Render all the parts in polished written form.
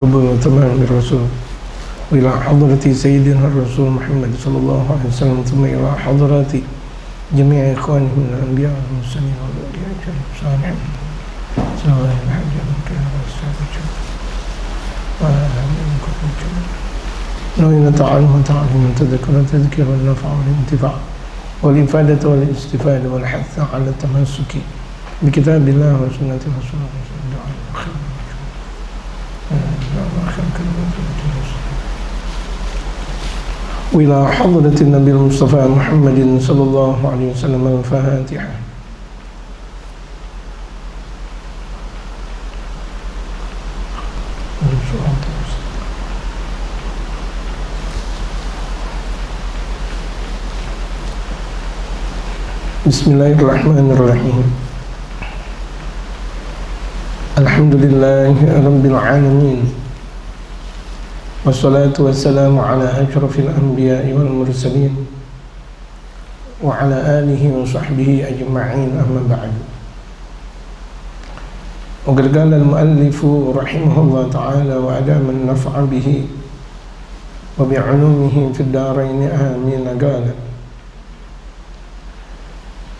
وتمام الرسول وإلى حضرة سيدنا الرسول محمد صلى الله عليه وسلم ثم إلى حضرات جميع إخوانه من الأنبياء والمرسلين والأولياء والصالحين سواء الحج والكلام والسابق نوي نتعلم وتعلم تذكر تذكر والنفع والانتفاع والإفادة والاستفادة والحث على التمسك بكتاب الله وسنة رسوله صلى الله عليه وسلم وإلى حضرة النبي المصطفى محمد صلى الله عليه وسلم الفاتحة. بسم الله الرحمن الرحيم. الحمد لله رب العالمين والصلاة والسلام على أشرف الأنبياء والمرسلين وعلى آله وصحبه أجمعين أما بعد. وقد قال المؤلف رحمه الله تعالى وأدام النفع به وبعلومه في الدارين آمين قال: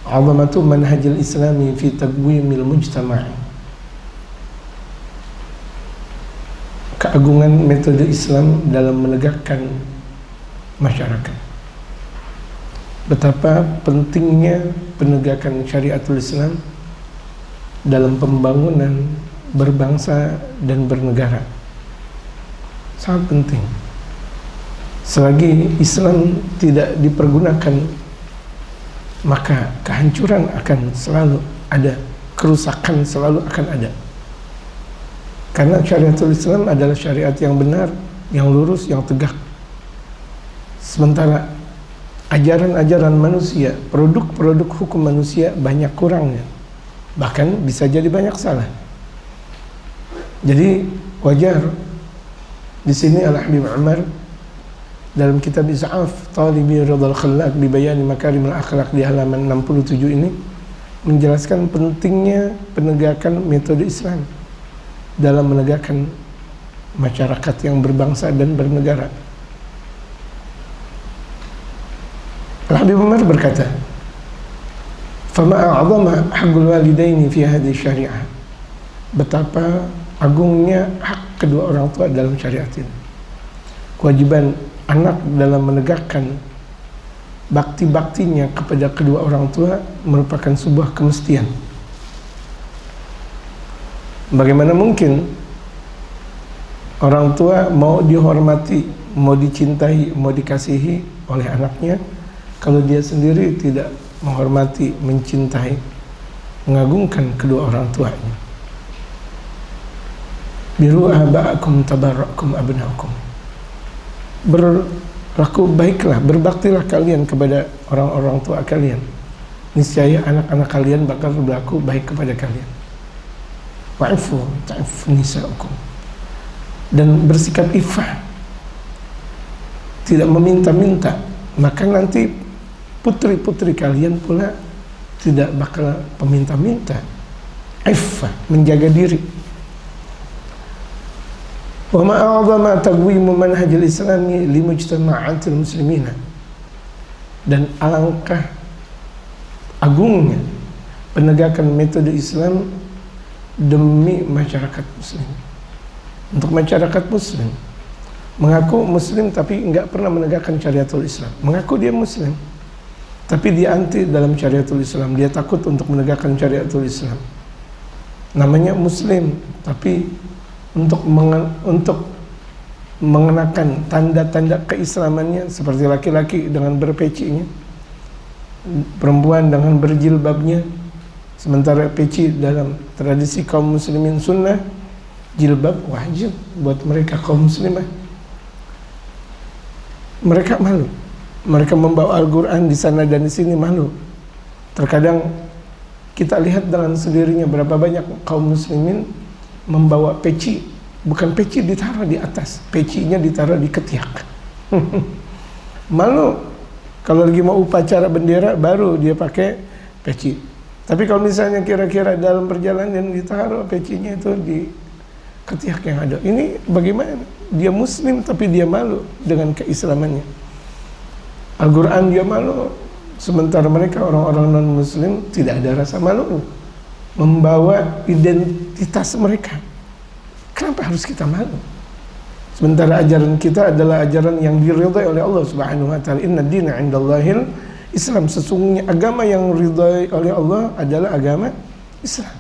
عظمة منهج الإسلام في تقويم المجتمع. Keagungan metode Islam dalam menegakkan masyarakat. Betapa pentingnya penegakan syariatul Islam dalam pembangunan berbangsa dan bernegara. Sangat penting. Selagi Islam tidak dipergunakan, maka kehancuran akan selalu ada, kerusakan selalu akan ada. Karena syariatul Islam adalah syariat yang benar, yang lurus, yang tegak. Sementara ajaran-ajaran manusia, produk-produk hukum manusia banyak kurangnya. Bahkan bisa jadi banyak salah. Jadi wajar di sini Al-Habib Umar dalam kitab Is'af Talibi Ridhal Khallaq bi Bayani Makarimul Akhlaq di halaman 67 ini menjelaskan pentingnya penegakan metode Islam dalam menegakkan masyarakat yang berbangsa dan bernegara. Al-Habib Umar berkata, "Fama a'zama haqqul walidaini fi hadhihi syariah." Betapa agungnya hak kedua orang tua dalam syariat ini. Kewajiban anak dalam menegakkan bakti-baktinya kepada kedua orang tua merupakan sebuah kemestian. Bagaimana mungkin orang tua mau dihormati, mau dicintai, mau dikasihi oleh anaknya kalau dia sendiri tidak menghormati, mencintai, mengagungkan kedua orang tuanya. Biru aba'akum tabarrakum abna'akum. Berlaku baiklah, berbaktilah kalian kepada orang-orang tua kalian. Niscaya anak-anak kalian bakal berlaku baik kepada kalian. Wa'fu ta'fu nisa'ukum. Dan bersikap ifah, tidak meminta-minta, maka nanti putri-putri kalian pula tidak bakal peminta-minta. Ifah, menjaga diri. Wa ma'a'zama taqwimu manhajil islami li mujtama'atil muslimina. Dan alangkah agungnya penegakan metode Islam demi masyarakat muslim. Untuk masyarakat muslim, mengaku muslim tapi enggak pernah menegakkan syariatul Islam. Mengaku dia muslim tapi dia anti dalam syariatul Islam. Dia takut untuk menegakkan syariatul Islam. Namanya muslim tapi untuk mengenakan tanda-tanda keislamannya seperti laki-laki dengan berpecinya, perempuan dengan berjilbabnya. Sementara peci dalam tradisi kaum muslimin sunnah, jilbab wajib buat mereka kaum muslimah. Mereka malu. Mereka membawa Al-Quran di sana dan di sini malu. Terkadang kita lihat dengan sendirinya berapa banyak kaum muslimin membawa peci. Bukan peci ditaruh di atas, pecinya ditaruh di ketiak. Malu. Kalau lagi mau upacara bendera baru dia pakai peci. Tapi kalau misalnya kira-kira dalam perjalanan ditaruh pecinya itu di ketiak yang ada. Ini bagaimana? Dia muslim tapi dia malu dengan keislamannya. Al-Quran dia malu, sementara mereka orang-orang non-muslim tidak ada rasa malu membawa identitas mereka. Kenapa harus kita malu? Sementara ajaran kita adalah ajaran yang diridhai oleh Allah Subhanahu wa taala. Inna dina 'indallahil Islam. Sesungguhnya agama yang diridhai oleh Allah adalah agama Islam.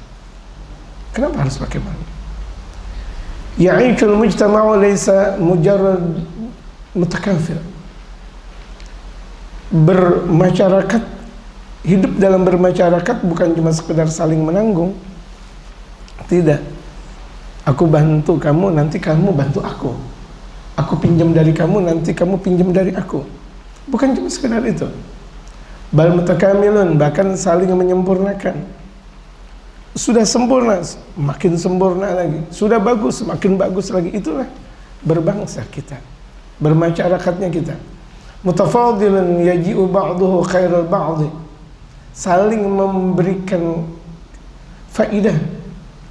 Kenapa harus pakai malu? Ya'ishul mujtama'u laysa mujarrad mutakafir. Bermasyarakat, hidup dalam bermasyarakat bukan cuma sekedar saling menanggung. Tidak. Aku bantu kamu, nanti kamu bantu aku. Aku pinjam dari kamu, nanti kamu pinjam dari aku. Bukan cuma sekedar itu. Bal mutakamilun, bahkan saling menyempurnakan. Sudah sempurna, makin sempurna lagi. Sudah bagus, makin bagus lagi. Itulah berbangsa kita, bermasyarakatnya kita. Mutafadilun yaji'u ba'duhu khairal ba'di. Saling memberikan faidah,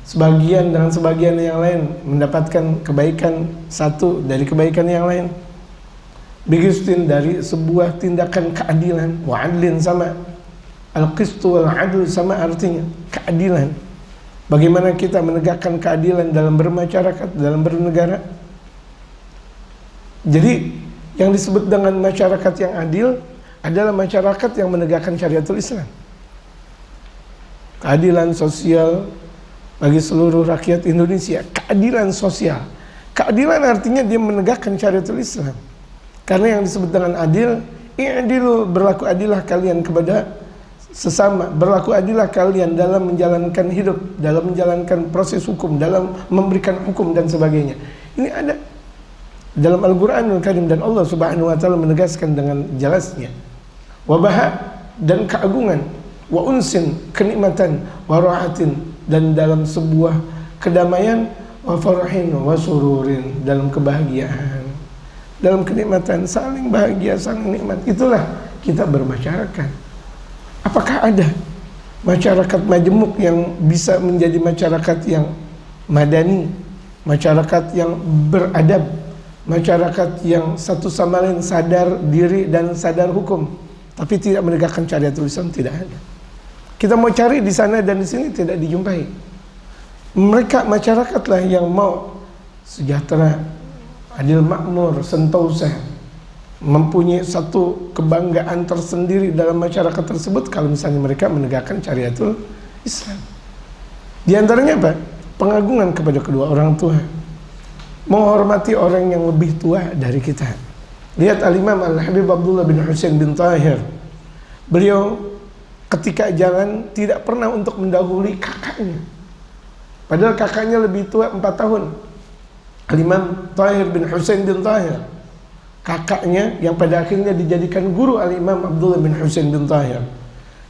sebagian dengan sebagian yang lain mendapatkan kebaikan satu dari kebaikan yang lain. Bigistin, dari sebuah tindakan keadilan. Wa'adlin, sama al-qistu wal-adl, sama artinya keadilan. Bagaimana kita menegakkan keadilan dalam bermasyarakat, dalam bernegara. Jadi yang disebut dengan masyarakat yang adil adalah masyarakat yang menegakkan syariatul Islam. Keadilan sosial bagi seluruh rakyat Indonesia. Keadilan sosial. Keadilan artinya dia menegakkan syariatul Islam. Karena yang disebut dengan adil, i'dilu, berlaku adillah kalian kepada sesama, berlaku adillah kalian dalam menjalankan hidup, dalam menjalankan proses hukum, dalam memberikan hukum dan sebagainya. Ini ada dalam Al-Quranul Karim, dan Allah Subhanahu wa taala menegaskan dengan jelasnya. Wabaha, dan keagungan, wa unsin, kenikmatan, wa rahatin, dan dalam sebuah kedamaian, wa farahin wa sururin, dalam kebahagiaan, dalam kenikmatan, saling bahagia, saling nikmat. Itulah kita bermasyarakat. Apakah ada masyarakat majemuk yang bisa menjadi masyarakat yang madani, masyarakat yang beradab, masyarakat yang satu sama lain sadar diri dan sadar hukum, tapi tidak menegakkan syariatul Islam? Tidak ada. Kita mau cari di sana dan di sini tidak dijumpai. Mereka masyarakatlah yang mau sejahtera, adil makmur, sentosa, mempunyai satu kebanggaan tersendiri dalam masyarakat tersebut kalau misalnya mereka menegakkan syariatul Islam. Di antaranya apa? Pengagungan kepada kedua orang tua, menghormati orang yang lebih tua dari kita. Lihat Al-Imam Al-Habib Abdullah bin Husain bin Tahir. Beliau ketika jalan tidak pernah untuk mendahului kakaknya, padahal kakaknya lebih tua 4 tahun. Al-Imam Tahir bin Husain bin Tahir, kakaknya yang pada akhirnya dijadikan guru Al-Imam Abdullah bin Husain bin Tahir.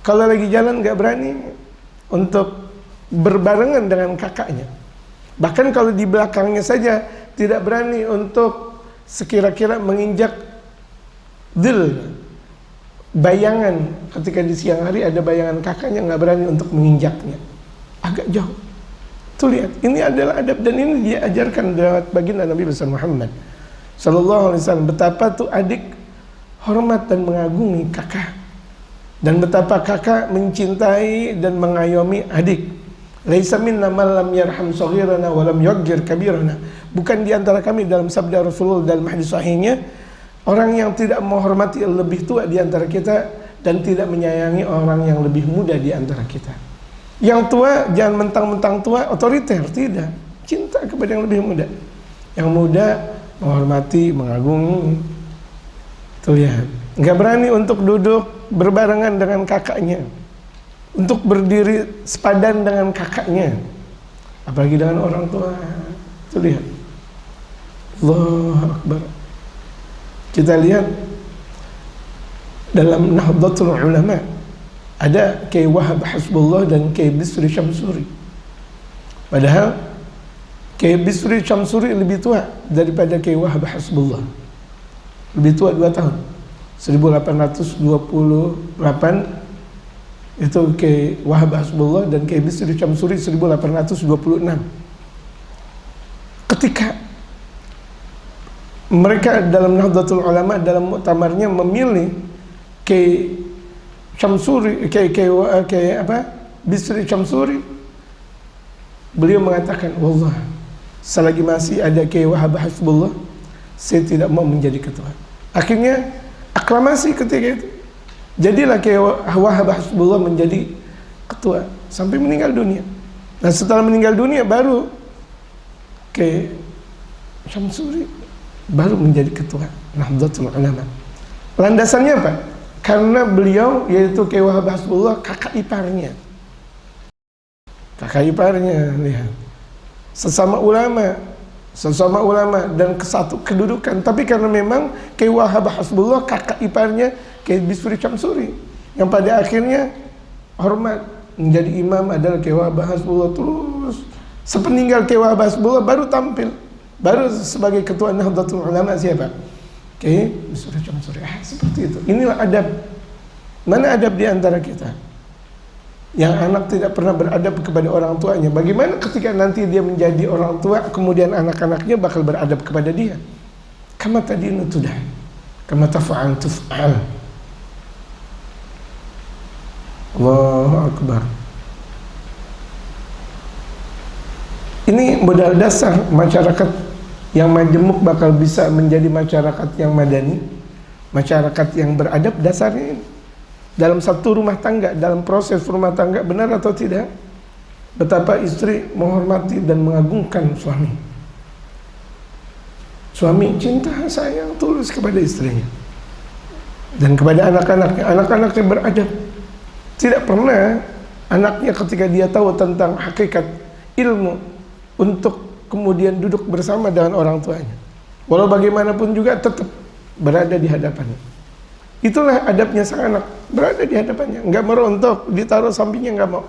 Kalau lagi jalan gak berani untuk berbarengan dengan kakaknya. Bahkan kalau di belakangnya saja tidak berani untuk sekira-kira menginjak dhil, bayangan. Ketika di siang hari ada bayangan kakaknya, nggak berani untuk menginjaknya, agak jauh. Tuh lihat, ini adalah adab, dan ini dia ajarkan lewat baginda Nabi besar Muhammad Sallallahu Alaihi Wasallam. Betapa tuh adik hormat dan mengagungi kakak, dan betapa kakak mencintai dan mengayomi adik. Laisa minna man lam yarham saghirana wa lam yughir kabirana. Bukan di antara kami, dalam sabda Rasulullah dalam hadis sahihnya, orang yang tidak menghormati lebih tua di antara kita dan tidak menyayangi orang yang lebih muda di antara kita. Yang tua jangan mentang-mentang tua otoriter, tidak. Cinta kepada yang lebih muda. Yang muda menghormati, mengagungi. Tuh ya, nggak berani untuk duduk berbarengan dengan kakaknya, untuk berdiri sepadan dengan kakaknya, apalagi dengan orang tua. Tuh lihat, Allahu Akbar. Kita lihat dalam Nahdlatul Ulama ada Kiai Wahab Hasbullah dan Kiai Bisri Syamsuri. Padahal Kiai Bisri Syamsuri lebih tua daripada Kiai Wahab Hasbullah, lebih tua 2 tahun. 1828 itu Kiai Wahab Hasbullah, dan Kiai Bisri Syamsuri 1826. ketika mereka dalam Nahdlatul Ulama dalam muktamarnya memilih Kiai Syamsuri, Kiai Bisri Syamsuri, beliau mengatakan, wallah, selagi masih ada Kiai Wahab Hasbullah, saya tidak mau menjadi ketua. Akhirnya aklamasi ketika itu, jadilah Kiai Wahab Hasbullah menjadi ketua sampai meninggal dunia. Nah, setelah meninggal dunia baru Kiai Syamsuri baru menjadi ketua Nahdlatul Ulama. Landasannya apa? Karena beliau, yaitu Kiai Wahab Hasbullah, kakak iparnya. Kakak iparnya, lihat. Sesama ulama dan kesatu kedudukan. Tapi karena memang Kiai Wahab Hasbullah kakak iparnya Kiai Bisri Syamsuri, yang pada akhirnya hormat menjadi imam adalah Kiai Wahab Hasbullah. Terus sepeninggal Kiai Wahab Hasbullah baru tampil, baru sebagai ketua Nahdlatul Ulama siapa? Kiai Bisri Syamsuri. Seperti itu. Inilah adab. Mana adab di antara kita? Yang anak tidak pernah beradab kepada orang tuanya. Bagaimana ketika nanti dia menjadi orang tua, kemudian anak-anaknya bakal beradab kepada dia? Kama tadinu tudah, kama taf'al tuf'al. Allahu Akbar. Ini modal dasar masyarakat yang majemuk bakal bisa menjadi masyarakat yang madani, masyarakat yang beradab. Dasarnya ini dalam satu rumah tangga, dalam proses rumah tangga, benar atau tidak, betapa istri menghormati dan mengagungkan suami. Suami cinta sayang tulus kepada istrinya dan kepada anak-anaknya. Anak-anaknya beradab. Tidak pernah anaknya ketika dia tahu tentang hakikat ilmu untuk kemudian duduk bersama dengan orang tuanya, walau bagaimanapun juga tetap berada di hadapannya. Itulah adabnya sang anak, berada di hadapannya, nggak merontok, ditaruh sampingnya, nggak mau.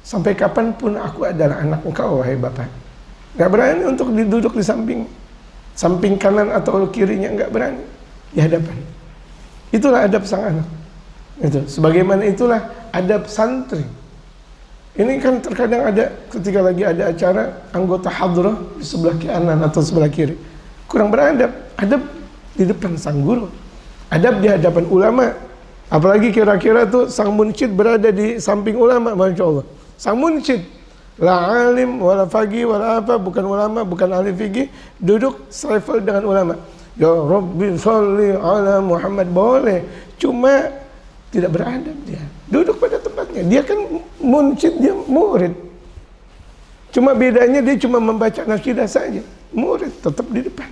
Sampai kapanpun aku adalah anak engkau, wahai bapak. Nggak berani untuk duduk di samping kanan atau kirinya, nggak berani di hadapan. Itulah adab sang anak. Itu, sebagaimana itulah adab santri. Ini kan terkadang ada ketika lagi ada acara anggota hadrah di sebelah kanan atau sebelah kiri, kurang beradab. Adab di depan sang guru, adab di hadapan ulama. Apalagi kira-kira tuh sang munsyid berada di samping ulama, masya Allah. Sang munsyid, la alim, wala faqih, wala apa, bukan ulama, bukan ahli fikih, duduk selevel dengan ulama. Ya Rabbi sholli ala Muhammad, boleh, cuma tidak beradab dia. Duduk pada tempatnya. Dia kan munsyid, dia murid. Cuma bedanya dia cuma membaca nasyidah saja. Murid tetap di depan.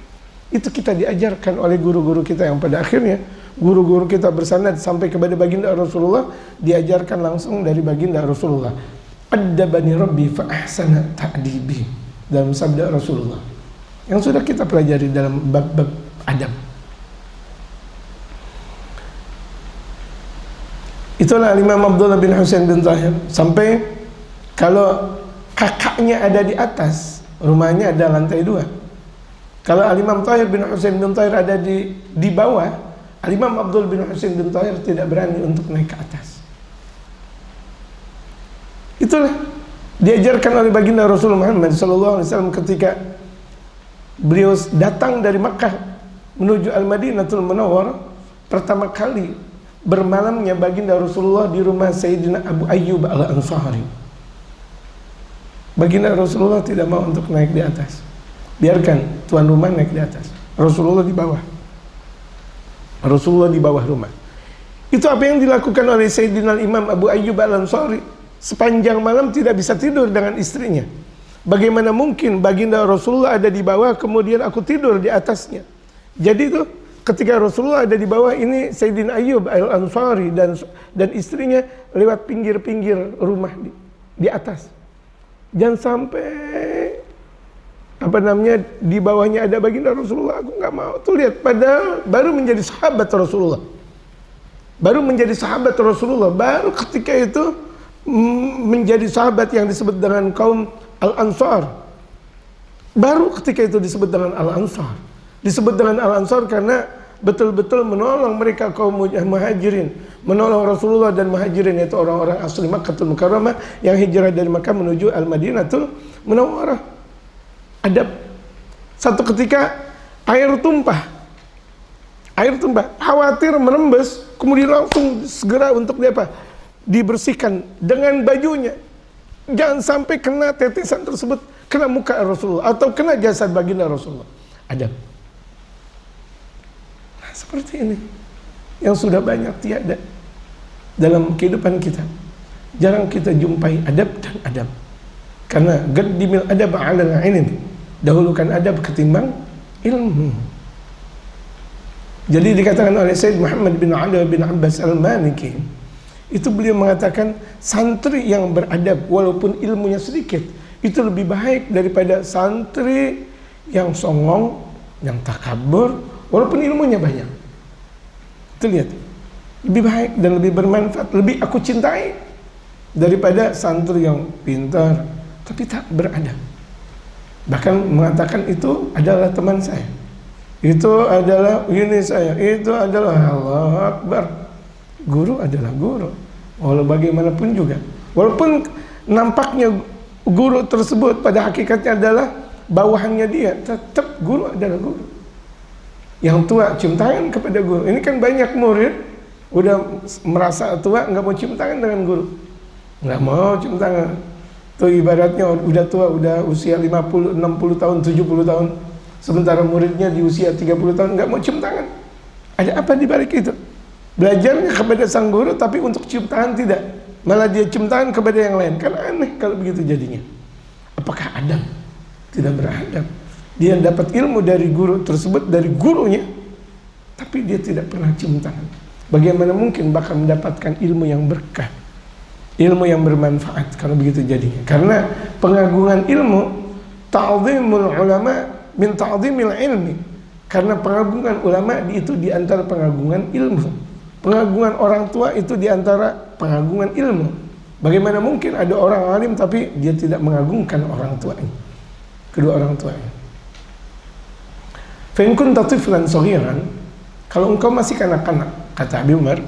Itu kita diajarkan oleh guru-guru kita yang pada akhirnya guru-guru kita bersanad sampai kepada baginda Rasulullah, diajarkan langsung dari baginda Rasulullah. Addabani Rabbi fa ahsana ta'dibi, dalam sabda Rasulullah yang sudah kita pelajari dalam bab-bab adab. Itulah Imam Abdullah bin Husain bin Tahir, sampai kalau kakaknya ada di atas, rumahnya ada lantai 2. Kalau Al-Imam Tahir bin Husain bin Tahir ada di bawah, Al-Imam Abdul bin Husain bin Tahir tidak berani untuk naik ke atas. Itulah diajarkan oleh baginda Rasulullah Muhammad SAW ketika beliau datang dari Makkah menuju Al-Madinatul Munawwarah. Pertama kali bermalamnya baginda Rasulullah di rumah Sayyidina Abu Ayyub Al-Ansari. Baginda Rasulullah tidak mau untuk naik di atas, biarkan tuan rumah naik di atas, Rasulullah di bawah. Rasulullah di bawah rumah. Itu apa yang dilakukan oleh Sayyidina Imam Abu Ayyub Al-Ansari. Sepanjang malam tidak bisa tidur dengan istrinya. Bagaimana mungkin baginda Rasulullah ada di bawah kemudian aku tidur di atasnya. Jadi itu ketika Rasulullah ada di bawah, ini Sayyidina Ayyub Al-Ansari dan istrinya lewat pinggir-pinggir rumah di atas. Jangan sampai di bawahnya ada baginda Rasulullah, aku nggak mau. Tuh lihat, padahal baru menjadi sahabat Rasulullah, baru ketika itu menjadi sahabat yang disebut dengan kaum Al-Ansar. Baru ketika itu disebut dengan Al-Ansar. Disebut dengan Al-Ansar karena betul-betul menolong mereka kaum Muhajirin, menolong Rasulullah dan Muhajirin, yaitu orang-orang asli Makkahul Mukarramah yang hijrah dari Makkah menuju Al-Madinatul Munawwarah. adab. Satu ketika air tumpah, khawatir merembes, kemudian langsung segera untuk dibersihkan dengan bajunya. Jangan sampai kena tetesan tersebut kena muka Rasulullah atau kena jasad baginda Rasulullah. Adab. Nah, seperti ini yang sudah banyak tiada dalam kehidupan kita. Jarang kita jumpai adab dan adab. Karena gaddimil adab 'ala al-'ilm. Dahulukan adab ketimbang ilmu. Jadi dikatakan oleh Sayyid Muhammad bin Ali bin Abbas al-Maliki, itu beliau mengatakan santri yang beradab walaupun ilmunya sedikit itu lebih baik daripada santri yang songong, yang takabur walaupun ilmunya banyak. Itu lihat, lebih baik dan lebih bermanfaat, lebih aku cintai daripada santri yang pintar tapi tak beradab. Bahkan mengatakan itu adalah teman saya, itu adalah ini saya, itu adalah Allahu Akbar. Guru adalah guru, walau bagaimanapun juga. Walaupun nampaknya guru tersebut pada hakikatnya adalah bawahannya dia, tetap guru adalah guru. Yang tua cium tangan kepada guru. Ini kan banyak murid udah merasa tua nggak mau cium tangan dengan guru, nggak mau cium tangan. Tuh ibaratnya udah tua, udah usia 50, 60 tahun, 70 tahun. Sementara muridnya di usia 30 tahun nggak mau cium tangan. Ada apa di balik itu? Belajarnya kepada sang guru tapi untuk cium tangan tidak. Malah dia cium tangan kepada yang lain. Kan aneh kalau begitu jadinya. Apakah adab? Tidak beradab. Dia dapat ilmu dari guru tersebut, dari gurunya, tapi dia tidak pernah cium tangan. Bagaimana mungkin bakal mendapatkan ilmu yang berkah, ilmu yang bermanfaat kalau begitu jadinya? Karena pengagungan ilmu, ta'zimul ulama min ta'zimil ilmi. Karena pengagungan ulama itu di antara pengagungan ilmu. Pengagungan orang tua itu di antara pengagungan ilmu. Bagaimana mungkin ada orang alim tapi dia tidak mengagungkan orang tuanya, kedua orang tuanya. Fa in kunta tiflan saghiran, kalau engkau masih kanak-kanak, kata Abi Umar,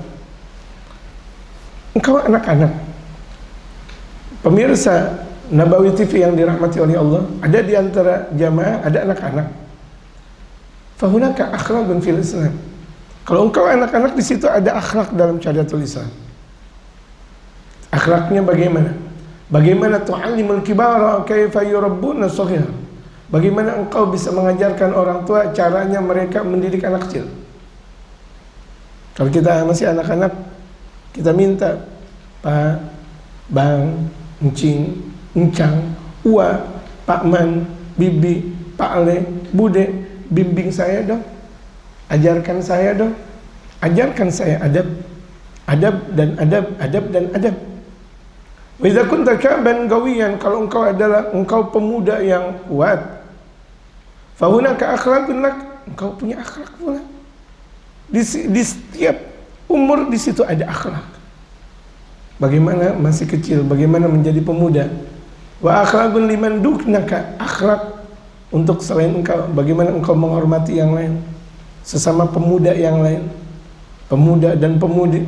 engkau anak-anak. Pemirsa Nabawi TV yang dirahmati oleh Allah, ada di antara jamaah ada anak-anak. Fa hunaka akhlaqun fil Islam. Kalau engkau anak-anak, di situ ada akhlak dalam syariatul Islam. Akhlaknya bagaimana? Bagaimana tu'allimul kibara kaifa yurabbuna shaghira? Bagaimana engkau bisa mengajarkan orang tua caranya mereka mendidik anak kecil? Kalau kita masih anak-anak, kita minta, Pak, Bang, Encing, Encang, Ua, Pak Man, Bibi, Pak Ale, Bude, bimbing saya dong. Ajarkan saya dong, ajarkan saya adab, adab dan adab, adab dan adab. Wa idza kunta kaban qawiyan, kalau engkau pemuda yang kuat, fa hunaka akhlaqun lak, engkau punya akhlak pula. Di setiap umur di situ ada akhlak. Bagaimana masih kecil, bagaimana menjadi pemuda. Wa akhlaqun liman dunaka, akhlak untuk selain engkau, bagaimana engkau menghormati yang lain, sesama pemuda yang lain, pemuda dan pemudi.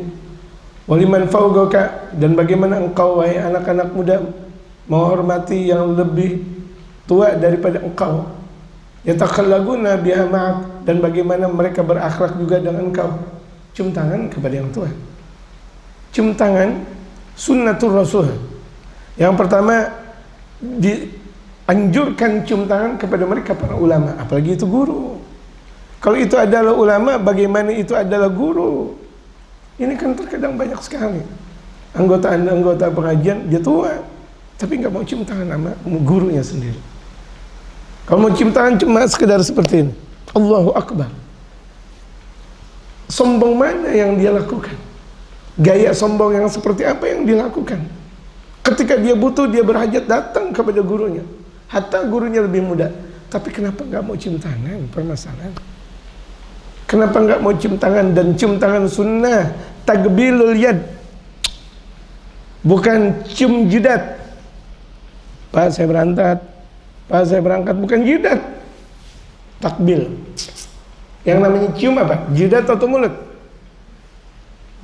Waliman fawqaka, dan bagaimana engkau wahai anak-anak muda menghormati yang lebih tua daripada engkau. Yatakhallaquna biha ma'ak, dan bagaimana mereka berakhlak juga dengan engkau. Cium tangan kepada yang tua. Cium tangan sunnatul Rasul. Yang pertama dianjurkan cium tangan kepada mereka para ulama, apalagi itu guru. Kalau itu adalah ulama, bagaimana itu adalah guru? Ini kan terkadang banyak sekali anggota pengajian, dia tua tapi nggak mau cium tangan sama gurunya sendiri. Kalau mau cium tangan cuma sekedar seperti ini, Allahu Akbar. Sombong mana yang dia lakukan? Gaya sombong yang seperti apa yang dilakukan? Ketika dia butuh, dia berhajat datang kepada gurunya, hatta gurunya lebih muda. Tapi kenapa nggak mau cium tangan? Permasalahan. Kenapa nggak mau cium tangan? Dan cium tangan sunnah, takbilul yad, bukan cium jidat. Pak saya berangkat, bukan jidat, takbil. Yang namanya cium apa? Jidat atau mulut?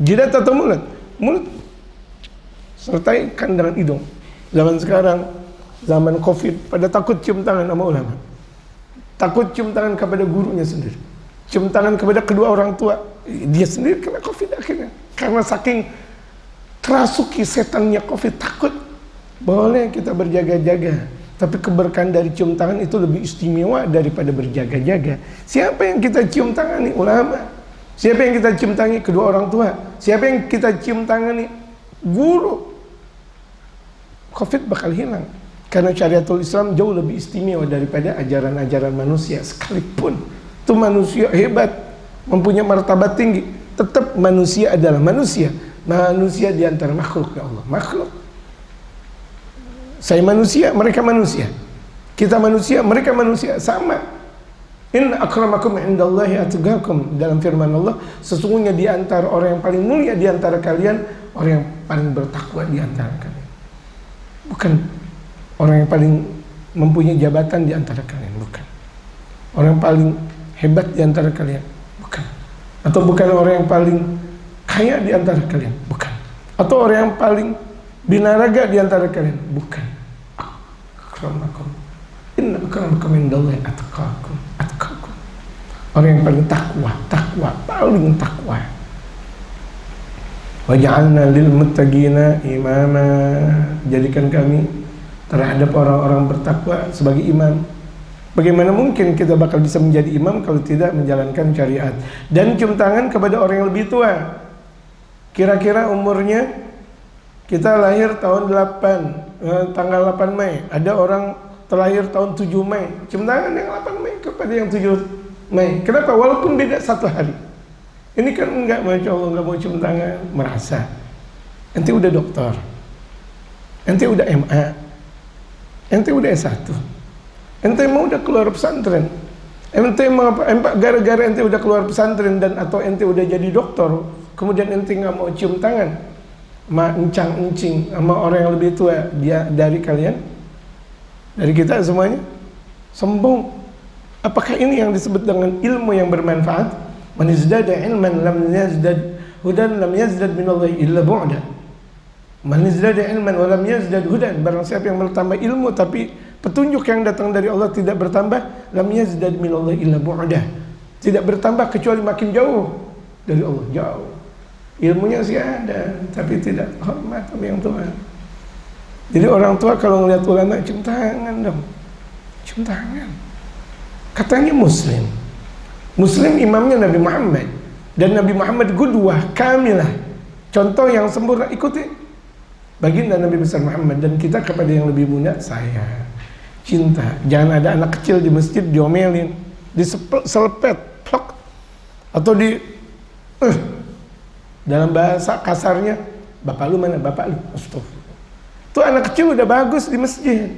Jidat atau mulut? Mulut sertai kan dengan hidung. Zaman sekarang zaman Covid pada takut cium tangan sama ulama, takut cium tangan kepada gurunya sendiri, cium tangan kepada kedua orang tua. Dia sendiri kena Covid akhirnya karena saking kerasuki setannya Covid. Takut. Boleh kita berjaga-jaga, tapi keberkahan dari cium tangan itu lebih istimewa daripada berjaga-jaga. Siapa yang kita cium tangani? Ulama. Siapa yang kita cium tangani? Kedua orang tua. Siapa yang kita cium tangani? Guru. Covid bakal hilang karena syariatul Islam jauh lebih istimewa daripada ajaran-ajaran manusia. Sekalipun itu manusia hebat, mempunyai martabat tinggi, tetap manusia adalah manusia. Manusia di antara makhluk ya Allah, makhluk. Saya manusia, mereka manusia. Kita manusia, mereka manusia, sama. Inna akramakum indallahi atqakum. Dalam firman Allah, sesungguhnya di antara orang yang paling mulia di antara kalian, orang yang paling bertakwa di antara kalian. Bukan orang yang paling mempunyai jabatan di antara kalian, bukan. Orang yang paling hebat di antara kalian, bukan. Atau bukan orang yang paling kaya di antara kalian, bukan. Atau orang yang paling binaraga di antara kalian, bukan. Akramakum inna akramakum indallahi atqakum. Orang yang paling takwa, paling takwa. Waj'alna lil muttaqina imama. Jadikan kami terhadap orang-orang bertakwa sebagai imam. Bagaimana mungkin kita bakal bisa menjadi imam kalau tidak menjalankan syariat? Dan cium tangan kepada orang yang lebih tua. Kira-kira umurnya, kita lahir tahun 8, tanggal 8 Mei. Ada orang terlahir tahun 7 Mei. Cium tangan yang 8 Mei kepada yang 7 Mei. Kenapa? Walaupun beda 1 hari. Ini kan enggak, Masya Allah, enggak mau cium tangan. Merasa ente udah doktor, ente udah MA, ente udah S1, ente mau udah keluar pesantren, ente mau apa? Gara-gara ente udah keluar pesantren dan atau ente udah jadi doktor, kemudian ente nggak mau cium tangan sama encang-encing sama orang yang lebih tua dia dari kalian, dari kita semuanya, sombong. Apakah ini yang disebut dengan ilmu yang bermanfaat? Man izdada ilman lam yazdad hudan lam yazdad minallahi illa bu'da. Man izdada ilman wa lam yazdad hudan. Barang siapa yang bertambah ilmu tapi petunjuk yang datang dari Allah tidak bertambah, lam yazdad minallahi illa bu'da. Tidak bertambah kecuali makin jauh dari Allah, jauh. Ilmunya sih ada, tapi tidak hormat sama yang tua. Jadi orang tua kalau ngeliat ulama, cium tangan dong, cium tangan. Katanya Muslim, Muslim imamnya Nabi Muhammad, dan Nabi Muhammad qudwah kamilah, contoh yang sempurna, ikuti baginda Nabi besar Muhammad. Dan kita kepada yang lebih muda, saya cinta. Jangan ada anak kecil di masjid diomelin, diselepet, plok, atau di dalam bahasa kasarnya, bapak lu mana, bapak lu, astagfirullah. Tuh anak kecil udah bagus di masjid,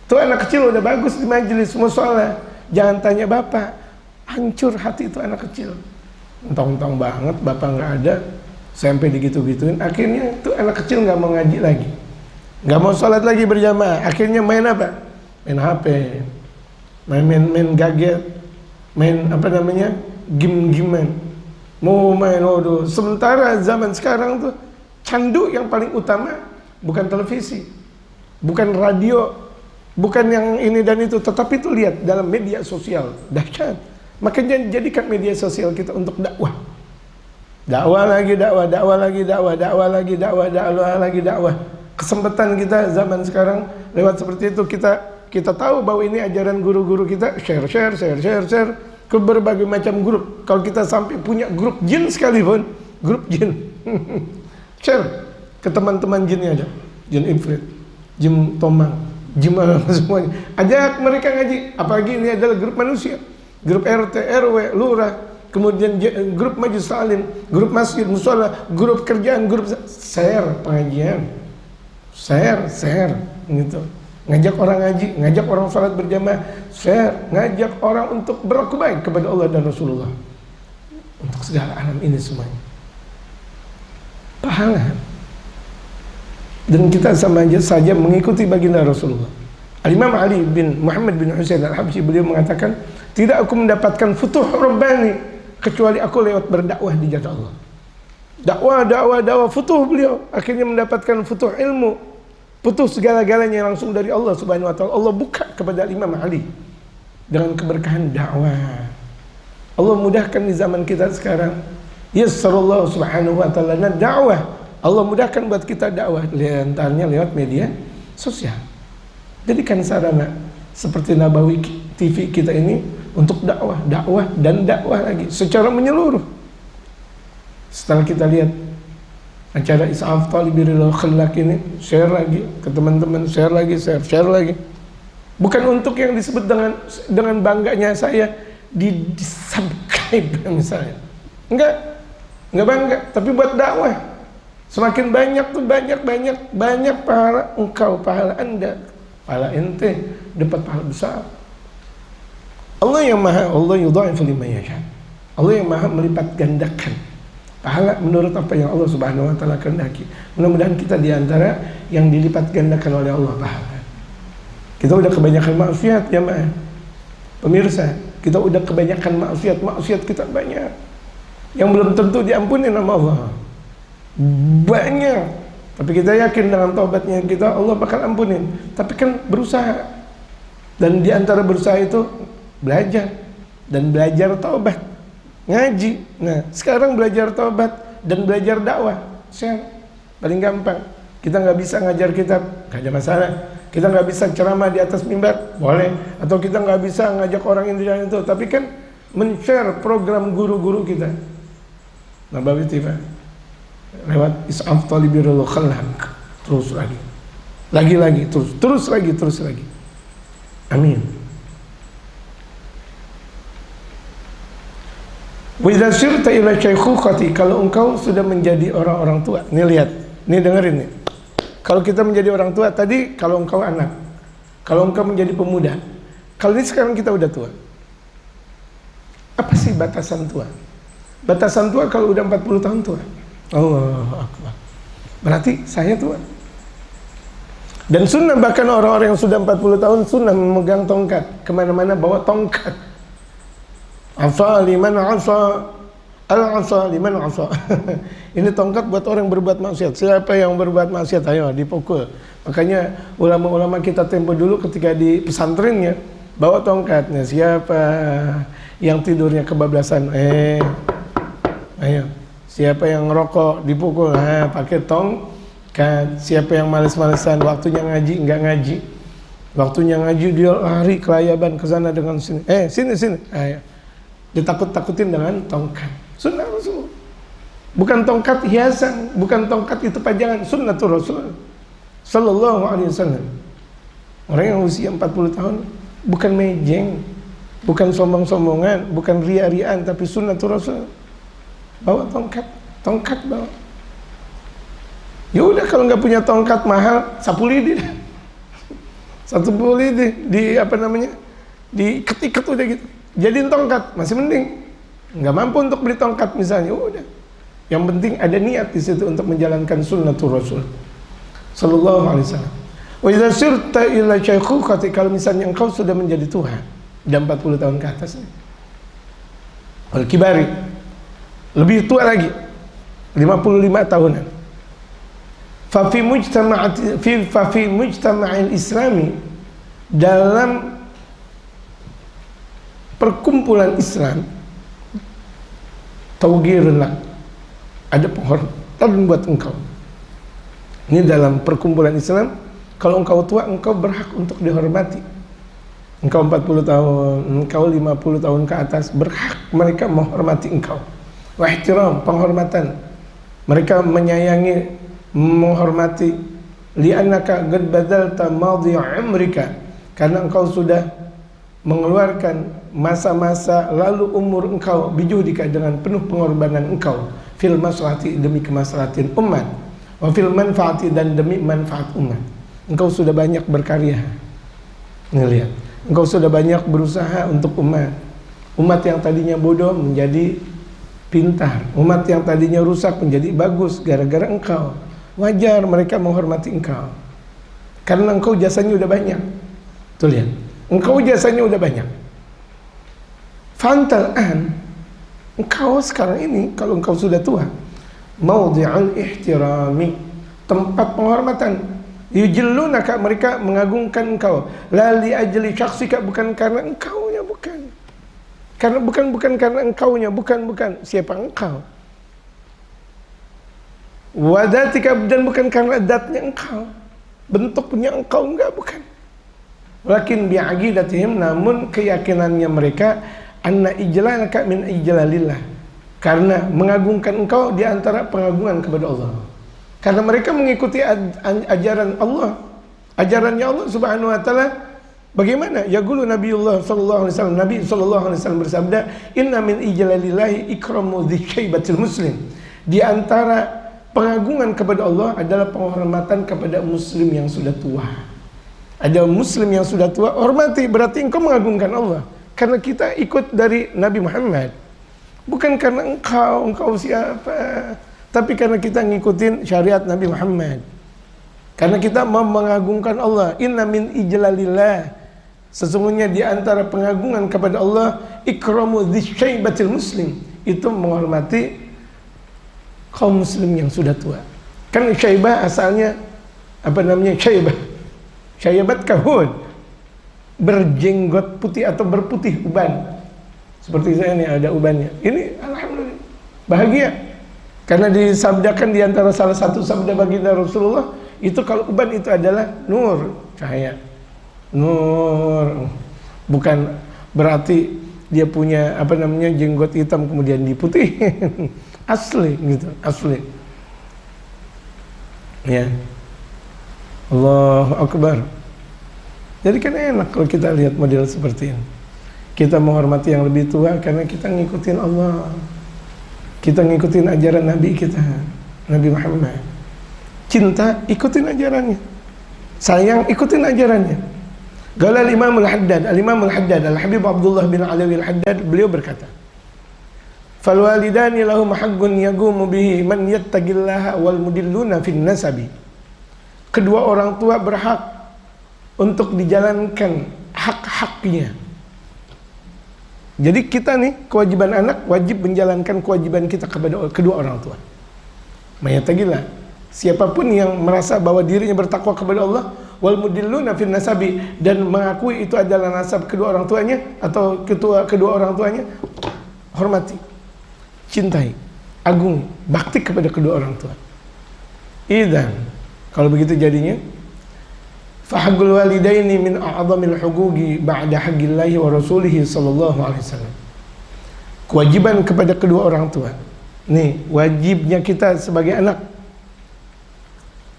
tuh anak kecil udah bagus di majelis musola, jangan tanya bapak, hancur hati itu anak kecil. Entong-entong banget, bapak nggak ada, sampai digitu-gituin, akhirnya tuh anak kecil nggak mau ngaji lagi, nggak mau sholat lagi berjamaah, akhirnya main apa? Main HP, main gadget, main apa namanya, game-giman. Mau main waduh. Sementara zaman sekarang tuh candu yang paling utama bukan televisi, bukan radio, bukan yang ini dan itu, tetapi itu lihat dalam media sosial. Dahsyat. Makanya jadikan media sosial kita untuk dakwah. Dakwah lagi dakwah, dakwah lagi dakwah, dakwah lagi dakwah, dakwah lagi dakwah. Kesempatan kita zaman sekarang lewat seperti itu, kita tahu bahwa ini ajaran guru-guru kita, share ke berbagai macam grup. Kalau kita sampai punya grup jin sekalipun, grup jin share ke teman-teman jinnya aja, jin ifrit, jin tomang, jin semuanya, ajak mereka ngaji. Apalagi ini adalah grup manusia, grup RT, RW, lurah, kemudian grup majelis salim, grup masjid, musola, grup kerjaan, grup share pengajian, share gitu. Ngajak orang ngaji, ngajak orang salat berjamaah, share, ngajak orang untuk berlaku baik kepada Allah dan Rasulullah. Untuk segala alam ini semuanya pahala. Dan kita sama saja mengikuti baginda Rasulullah. Al-Imam Ali bin Muhammad bin Husain Al-Habsyi, beliau mengatakan, tidak aku mendapatkan futuh rabbani kecuali aku lewat berdakwah di jalan Allah. Dakwah, futuh beliau akhirnya mendapatkan futuh ilmu, putus segala-galanya langsung dari Allah Subhanahu wa taala. Allah buka kepada Imam Ali dengan keberkahan dakwah. Allah mudahkan di zaman kita sekarang. Yassarallahu Subhanahu wa taala dakwah. Allah mudahkan buat kita dakwah, antaranya lewat media sosial. Jadikan sarana seperti Nabawi TV kita ini untuk dakwah dan dakwah lagi secara menyeluruh. Setelah kita lihat acara Is'af Talibiril Khallaq ini, share lagi ke teman-teman, share lagi. Bukan untuk yang disebut dengan bangganya saya di subscribe misalnya. Enggak bangga, tapi buat dakwah. Semakin banyak tuh banyak pahala engkau, pahala Anda, pahala ente dapat pahala besar. Allah yang maha, Allah yudha'ifu liman yasha. Allah yang maha melipat gandakan pahala menurut apa yang Allah Subhanahu wa taala kehendaki. Mudah-mudahan kita diantara yang dilipat gandakan oleh Allah pahala. Kita udah kebanyakan maksiat ya mah. Pemirsa, kita udah kebanyakan maksiat kita banyak. Yang belum tentu diampuni sama Allah. Banyak. Tapi kita yakin dengan taubatnya kita Allah bakal ampunin. Tapi kan berusaha. Dan diantara berusaha itu belajar dan belajar taubat. Ngaji. Nah, sekarang belajar taubat dan belajar dakwah. Share. Paling gampang. Kita nggak bisa ngajar kitab, nggak ada masalah. Kita nggak bisa ceramah di atas mimbar, boleh. Atau kita nggak bisa ngajak orang ini dan itu. Tapi kan men-share program guru-guru kita. Nabawi TV. Lewat Is'af Talibirul Khallaq. Terus lagi. Lagi-lagi, terus lagi. Amin. Wa idza sirta ila syaikhukhati, kalau engkau sudah menjadi orang-orang tua. Nih lihat, nih dengerin nih. Kalau kita menjadi orang tua tadi, kalau engkau anak, kalau engkau menjadi pemuda, kalau ini sekarang kita udah tua. Apa sih batasan tua? Batasan tua kalau udah 40 tahun tua. Allahu Akbar. Berarti saya tua. Dan sunnah bahkan orang-orang yang sudah 40 tahun sunnah memegang tongkat, kemana-mana bawa tongkat. Asa liman asa, al-asa liman asa. Ini tongkat buat orang yang berbuat maksiat. Siapa yang berbuat maksiat, ayo dipukul. Makanya ulama-ulama kita tempo dulu ketika di pesantrennya bawa tongkatnya. Siapa yang tidurnya kebablasan, ayo. Siapa yang ngerokok dipukul, pakai tongkat. Siapa yang males-malesan, waktunya ngaji enggak ngaji. Waktunya ngaji dia lari kelayaban ke sana dengan sini. Sini. Ayo. Ditakut-takutin dengan tongkat. Sunnah Rasul. Bukan tongkat hiasan, bukan tongkat itu pajangan, sunnatul Rasul sallallahu alaihi wasallam. Orang yang usia 40 tahun bukan mejeng, bukan sombong-sombongan, bukan ria-riaan, tapi sunnatul Rasul. Bawa tongkat bawa. Ya udah, kalau nggak punya tongkat mahal, sapu lidi. Sapu lidi diikat-ikat udah gitu. Jadiin tongkat, masih mending. Nggak mampu untuk beli tongkat misalnya, udah. Yang penting ada niat di situ untuk menjalankan sunnatul Rasul sallallahu alaihi wasallam. Wa idza sirta ila syaikhukhati, kalau misalnya engkau sudah menjadi tua, udah 40 tahun ke atas nih. Wal kibari, lebih tua lagi, 55 tahunan. Fa fi mujtama'il islami, dalam perkumpulan Islam, tawgirun lak, ada penghormatan buat engkau. Ini dalam perkumpulan Islam, kalau engkau tua, engkau berhak untuk dihormati. Engkau 40 tahun, engkau 50 tahun ke atas, berhak mereka menghormati engkau. Wa ihtiram, penghormatan. Mereka menyayangi, menghormati. Li'annaka qad badalta madhi'a umrika, karena engkau sudah mengeluarkan masa-masa lalu umur engkau bijuhdika, dengan penuh pengorbanan engkau, fil maslahati, demi kemaslahatan umat, wa fil manfaati, dan demi manfaat umat. Engkau sudah banyak berkarya. Nih lihat, engkau sudah banyak berusaha untuk umat. Umat yang tadinya bodoh menjadi pintar, umat yang tadinya rusak menjadi bagus gara-gara engkau. Wajar mereka menghormati engkau karena engkau jasanya udah banyak. Tuh lihat, engkau jasanya udah banyak. Fantal an, engkau sekarang ini kalau engkau sudah tua, maudhi'ul ihtirami, tempat penghormatan. Yujillunaka, mereka mengagungkan engkau. La li ajli syakhsika, bukan karena engkaunya, bukan. Karena bukan karena engkaunya, bukan. Siapa engkau? Wadatika, dan bukan karena datnya engkau, bentuknya engkau, enggak, bukan. Walakin bi'aqidatihim, namun keyakinannya mereka, anna ijlalaka min ijlalillah, karena mengagungkan engkau di antara pengagungan kepada Allah. Karena mereka mengikuti ajaran Allah, ajarannya Allah Subhanahu wa taala. Bagaimana? Yaqulu Nabiullah sallallahu alaihi wasallam, Nabi sallallahu alaihi wasallam bersabda, "Inna min ijlalillahi ikramu dzsyaibatil muslim." Di antara pengagungan kepada Allah adalah penghormatan kepada muslim yang sudah tua. Ada muslim yang sudah tua, hormati, berarti engkau mengagungkan Allah. Karena kita ikut dari Nabi Muhammad. Bukan karena engkau siapa, tapi karena kita ngikutin syariat Nabi Muhammad. Karena kita mau mengagungkan Allah. Inna min ijlalillah, sesungguhnya di antara pengagungan kepada Allah, ikramu dzsyaibatil muslim, itu menghormati kaum muslim yang sudah tua. Kan syaibah asalnya apa namanya? Syaibat kahun, berjenggot putih atau berputih uban. Seperti saya ini ada ubannya. Ini alhamdulillah bahagia. Karena disabdakan di antara salah satu sabda baginda Rasulullah, itu kalau uban itu adalah nur, cahaya. Nur, bukan berarti dia punya apa namanya jenggot hitam kemudian diputihin. Asli gitu, asli. Ya. Allahu Akbar. Jadi kan enak kalau kita lihat model seperti ini. Kita menghormati yang lebih tua karena kita ngikutin Allah. Kita ngikutin ajaran Nabi kita, Nabi Muhammad. Cinta, ikutin ajarannya. Sayang, ikutin ajarannya. Qala al-Imam al-Haddad, al-Imam al-Haddad, Al-Habib Abdullah bin Alawi al-Haddad, beliau berkata, "Fal walidani lahum haqqun yaqumu bihi man yattaqillaha wal mudilluna fin nasabi." Kedua orang tua berhak untuk dijalankan hak-haknya. Jadi kita nih, kewajiban anak wajib menjalankan kewajiban kita kepada kedua orang tua. Mayattaqillah. Siapapun yang merasa bahwa dirinya bertakwa kepada Allah, wal mudilluna fin nasabi, dan mengakui itu adalah nasab kedua orang tuanya atau kedua orang tuanya, hormati, cintai, agung, bakti kepada kedua orang tua. Idzan, kalau begitu jadinya, fahaqqul walidaini min a'zamil huquqi ba'da haqqillahi wa rasulihi sallallahu alaihi wasallam. Kewajiban kepada kedua orang tua. Nih, wajibnya kita sebagai anak.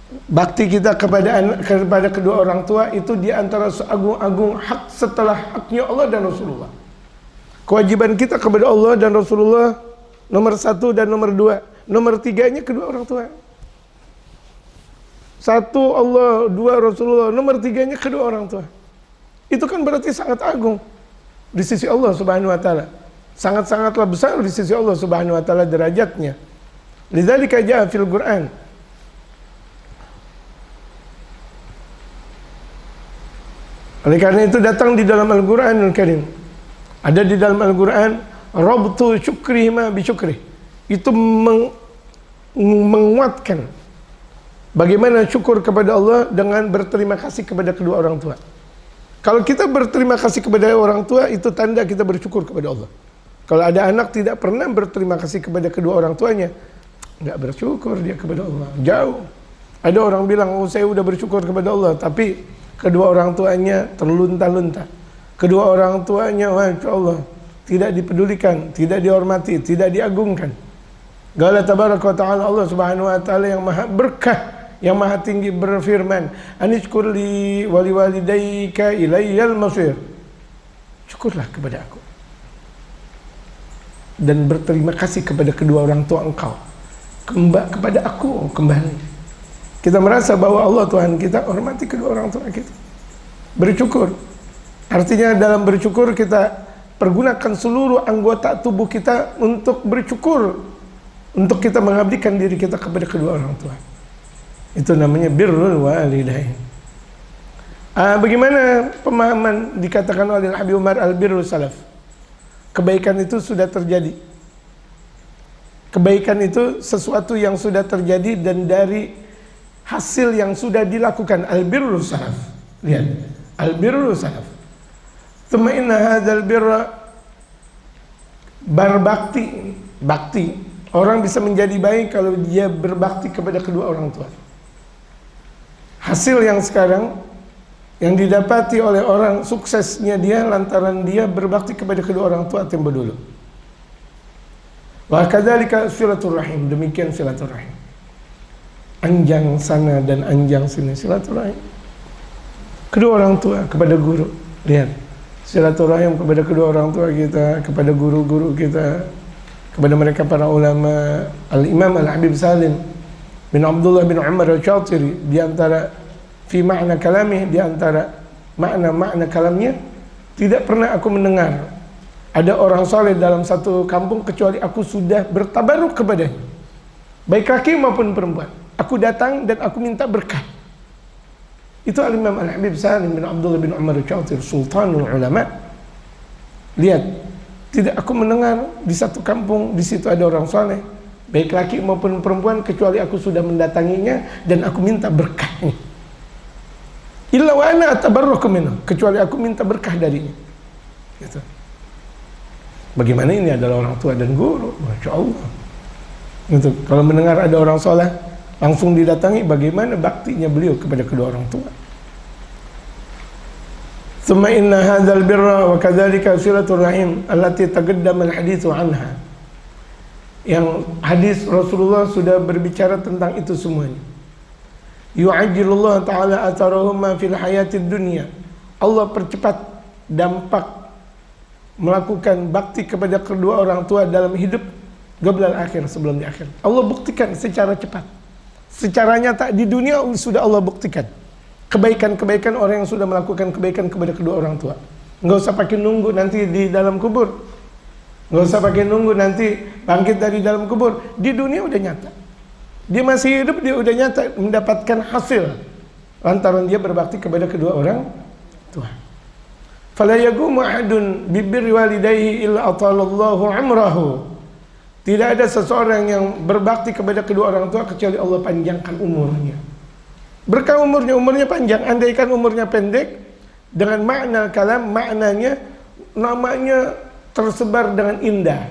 Bakti kita kepada kedua orang tua itu di antara seagung-agung hak setelah haknya Allah dan Rasulullah. Kewajiban kita kepada Allah dan Rasulullah nomor 1 dan nomor 2. Nomor 3-nya kedua orang tua. 1 Allah, 2 Rasulullah, nomor 3-nya kedua orang tua. Itu kan berarti sangat agung di sisi Allah Subhanahu wa taala. Sangat-sangatlah besar di sisi Allah Subhanahu wa taala derajatnya. Lidzalika jaa fil Qur'an. Oleh karena itu datang di dalam Al-Qur'anul Karim. Ada di dalam Al-Qur'an rabtu syukrihima bi syukrih. Itu menguatkan bagaimana syukur kepada Allah dengan berterima kasih kepada kedua orang tua. Kalau kita berterima kasih kepada orang tua, itu tanda kita bersyukur kepada Allah. Kalau ada anak tidak pernah berterima kasih kepada kedua orang tuanya, nggak bersyukur dia kepada Allah. Jauh. Ada orang bilang, oh saya udah bersyukur kepada Allah, tapi kedua orang tuanya terlunta-lunta. Kedua orang tuanya, masya Allah, tidak dipedulikan, tidak dihormati, tidak diagungkan. Qala tabaraka wa ta'ala, Allah Subhanahu wa taala yang maha berkah, yang maha tinggi berfirman, "Anishkur li wa liwalidayka ilayyal masir." Syukurlah kepada aku dan berterima kasih kepada kedua orang tua engkau. Kepada aku kembali. Kita merasa bahwa Allah Tuhan kita, hormati kedua orang tua kita. Bersyukur. Artinya dalam bersyukur kita pergunakan seluruh anggota tubuh kita untuk bersyukur, untuk kita mengabdikan diri kita kepada kedua orang tua. Itu namanya birrul walidain. Bagaimana pemahaman dikatakan oleh Habib Umar al-birru salaf? Kebaikan itu sudah terjadi. Kebaikan itu sesuatu yang sudah terjadi dan dari hasil yang sudah dilakukan. Al-birru salaf. Lihat, al-birru salaf. Tsumma inna hadzal birra, berbakti, bakti. Orang bisa menjadi baik kalau dia berbakti kepada kedua orang tua. Hasil yang sekarang yang didapati oleh orang suksesnya dia lantaran dia berbakti kepada kedua orang tua tempo dulu. Wa kadzalika silaturahim, demikian silaturahim. Anjang sana dan anjang sini silaturahim. Kedua orang tua kepada guru. Lihat, silaturahim kepada kedua orang tua kita, kepada guru-guru kita, kepada mereka para ulama. Al-Imam Al-Habib Salim bin Abdullah bin Umar Al-Shatiri, di antara fi makna kalamih, di antara makna-makna kalamnya, tidak pernah aku mendengar ada orang soleh dalam satu kampung kecuali aku sudah bertabaruk kepadanya, baik laki maupun perempuan. Aku datang dan aku minta berkah. Itu Al-Imam Al-Habib Salim bin Abdullah bin Umar Al-Shatiri, Sultanul Ulama. Lihat, tidak aku mendengar di satu kampung di situ ada orang soleh, baik laki maupun perempuan, kecuali aku sudah mendatanginya dan aku minta berkahnya. Illa wa ana atabarruku minhu, kecuali aku minta berkah darinya. Gitu. Bagaimana ini adalah orang tua dan guru, Masya Allah. Gitu. Kalau mendengar ada orang soleh, langsung didatangi, bagaimana baktinya beliau kepada kedua orang tua. Tsumma inna hadzal birra wa kadzalika silatul rahim allati taqaddama al-haditsu anha. Yang hadis Rasulullah sudah berbicara tentang itu semuanya. Yu'ajjilullah ta'ala atharahuma fil hayatid dunya. Allah percepat dampak melakukan bakti kepada kedua orang tua dalam hidup qablal akhir, sebelum di akhir. Allah buktikan secara cepat, secara nyata di dunia sudah Allah buktikan kebaikan-kebaikan orang yang sudah melakukan kebaikan kepada kedua orang tua. Nggak usah pakai nunggu nanti di dalam kubur, nggak usah pakai nunggu nanti bangkit dari dalam kubur. Di dunia udah nyata, dia masih hidup, dia udah nyata mendapatkan hasil lantaran dia berbakti kepada kedua orang tua. Fala yaqumu ahadun bi birri walidayhi illa atalallahu umrahu. Tidak ada seseorang yang berbakti kepada kedua orang tua kecuali Allah panjangkan umurnya. Berkah umurnya panjang. Andaikan umurnya pendek, dengan makna kalam, maknanya namanya tersebar dengan indah.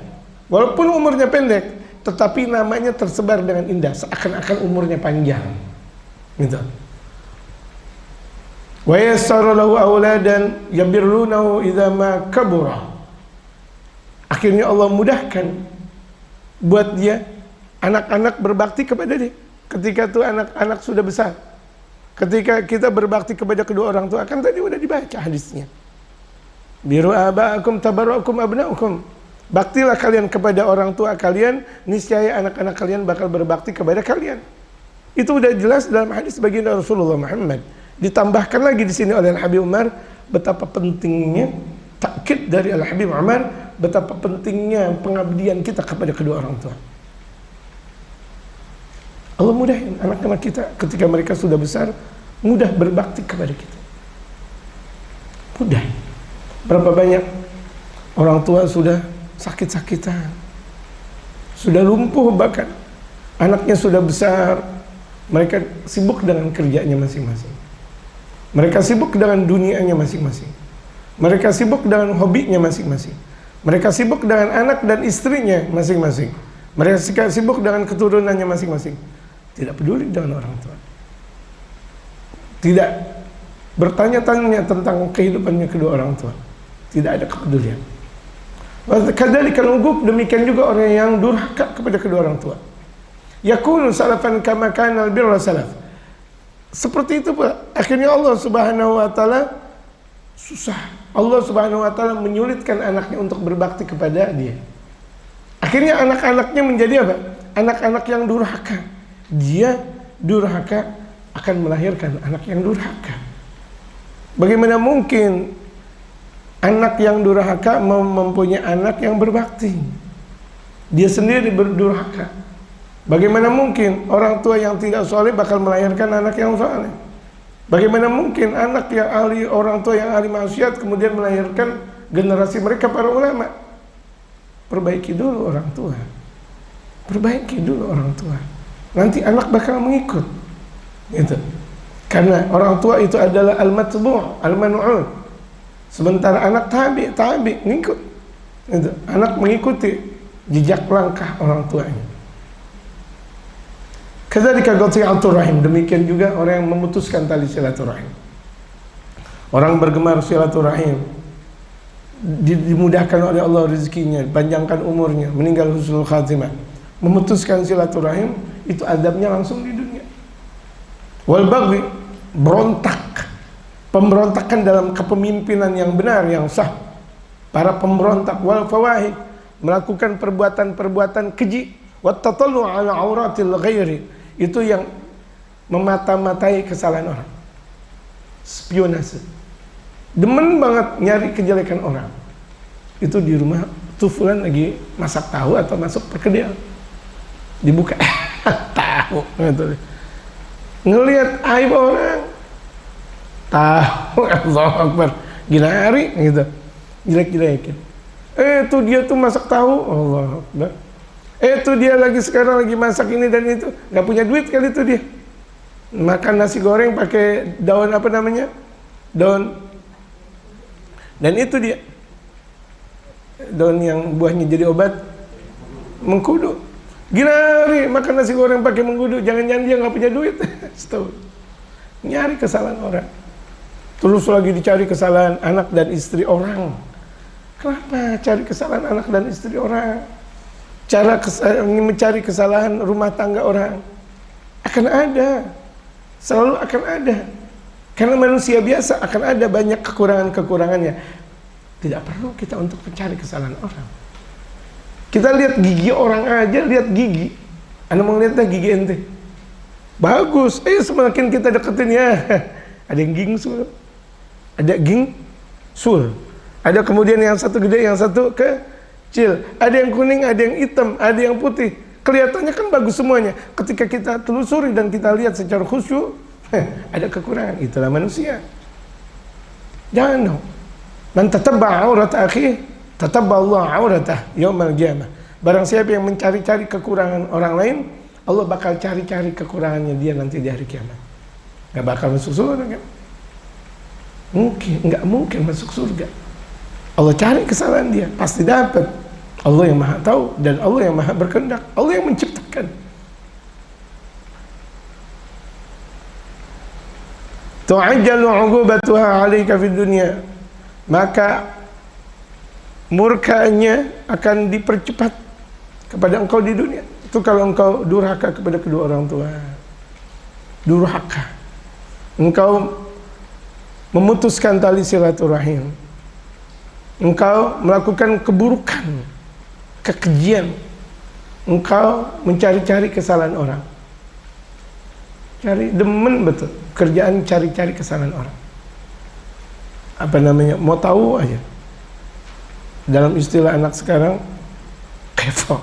Walaupun umurnya pendek, tetapi namanya tersebar dengan indah, seakan-akan umurnya panjang. Gitu. Wa yassara lahu auladan yabirrunahu idza ma kabura. Akhirnya Allah mudahkan buat dia anak-anak berbakti kepada dia. Ketika tuh anak-anak sudah besar, ketika kita berbakti kepada kedua orang tua, kan tadi udah dibaca hadisnya. Biru aba'akum tabarrukum abna'ukum. Baktilah kalian kepada orang tua kalian, niscaya anak-anak kalian bakal berbakti kepada kalian. Itu udah jelas dalam hadis baginda Rasulullah Muhammad. Ditambahkan lagi di sini oleh Al-Habib Umar betapa pentingnya takkid dari Al-Habib Umar, betapa pentingnya pengabdian kita kepada kedua orang tua. Allah mudahin anak-anak kita ketika mereka sudah besar, mudah berbakti kepada kita. Mudah. Berapa banyak orang tua sudah sakit-sakitan, sudah lumpuh, bahkan anaknya sudah besar, mereka sibuk dengan kerjanya masing-masing. Mereka sibuk dengan dunianya masing-masing. Mereka sibuk dengan hobinya masing-masing. Mereka sibuk dengan anak dan istrinya masing-masing. Mereka sibuk dengan keturunannya masing-masing. Tidak peduli dengan orang tua. Tidak bertanya-tanya tentang kehidupannya kedua orang tua. Tidak ada kepedulian. Kadzalika al-uquq, demikian juga orang yang durhaka kepada kedua orang tua. Yakunu salafan kama kana al-birra salaf. Seperti itu Pak. Akhirnya Allah Subhanahu wa taala susah. Allah Subhanahu wa taala menyulitkan anaknya untuk berbakti kepada dia. Akhirnya anak-anaknya menjadi apa? Anak-anak yang durhaka. Dia durhaka akan melahirkan anak yang durhaka. Bagaimana mungkin anak yang durhaka mempunyai anak yang berbakti? Dia sendiri berdurhaka. Bagaimana mungkin orang tua yang tidak soleh bakal melahirkan anak yang soleh? Bagaimana mungkin anak yang ahli, orang tua yang ahli maksiat kemudian melahirkan generasi mereka para ulama? Perbaiki dulu orang tua. Perbaiki dulu orang tua. Nanti anak bakal mengikut. Gitu. Karena orang tua itu adalah al-matbu', al-man'un. Sementara anak tabi ngikut. Gitu. Anak mengikuti jejak langkah orang tuanya. Kadzalika qati'atur rahim, demikian juga orang yang memutuskan tali silaturahim. Orang bergemar silaturahim dimudahkan oleh Allah rezekinya, panjangkan umurnya, meninggal husnul khatimah. Memutuskan silaturahim itu adabnya langsung di dunia. Wal baghi, berontak, pemberontakan dalam kepemimpinan yang benar, yang sah. Para pemberontak. Wal fawahid, melakukan perbuatan-perbuatan keji. Wat tatallu ala auratil ghairi, itu yang memata-matai kesalahan orang. Spionase, demen banget nyari kejelekan orang. Itu di rumah tuh fulan lagi masak tahu atau masuk perkedel, dibuka tahu gitu. Ngelihat aib orang, tahu Allahu Akbar, ginari gitu, jelek-jelekin. Tuh dia tuh masak tahu, Allahu Akbar. Tuh dia lagi sekarang lagi masak ini dan itu, nggak punya duit kali itu dia. Makan nasi goreng pakai daun apa namanya? Daun. Dan itu dia. Daun yang buahnya jadi obat, mengkudu. Ginari makan nasi goreng pakai mengkudu, jangan-jangan dia nggak punya duit. Nyari kesalahan orang. Terus lagi dicari kesalahan anak dan istri orang. Kenapa cari kesalahan anak dan istri orang? Mencari kesalahan rumah tangga orang akan ada, selalu akan ada. Karena manusia biasa akan ada banyak kekurangan-kekurangannya. Tidak perlu kita untuk mencari kesalahan orang. Kita lihat gigi orang aja, lihat gigi. Anda mau lihat gigi ente, bagus. Semakin kita deketin ya, ada yang gingsul, ada gingsul, ada kemudian yang satu gede, yang satu kecil, ada yang kuning, ada yang hitam, ada yang putih. Kelihatannya kan bagus semuanya. Ketika kita telusuri dan kita lihat secara khusyuk, ada kekurangan. Itulah manusia. Jangan dong. Man tatabba aurata akhihi tatabba Allah auratah yaumil qiyamah. Barang siapa yang mencari-cari kekurangan orang lain, Allah bakal cari-cari kekurangannya dia nanti di hari kiamat. Gak bakal masuk surga kan? Nggak mungkin masuk surga. Allah cari kesalahan dia, pasti dapat. Allah yang maha tahu dan Allah yang maha berkehendak. Allah yang menciptakan. Tu'ajjalu 'uqubatuha 'alaika fid dunya, maka murkanya akan dipercepat kepada engkau di dunia. Itu kalau engkau durhaka kepada kedua orang tua. Durhaka, engkau memutuskan tali silaturahim, engkau melakukan keburukan, kekejian, engkau mencari-cari kesalahan orang. Cari demen betul, kerjaan cari-cari kesalahan orang. Apa namanya? Mau tahu aja. Dalam istilah anak sekarang, kepo.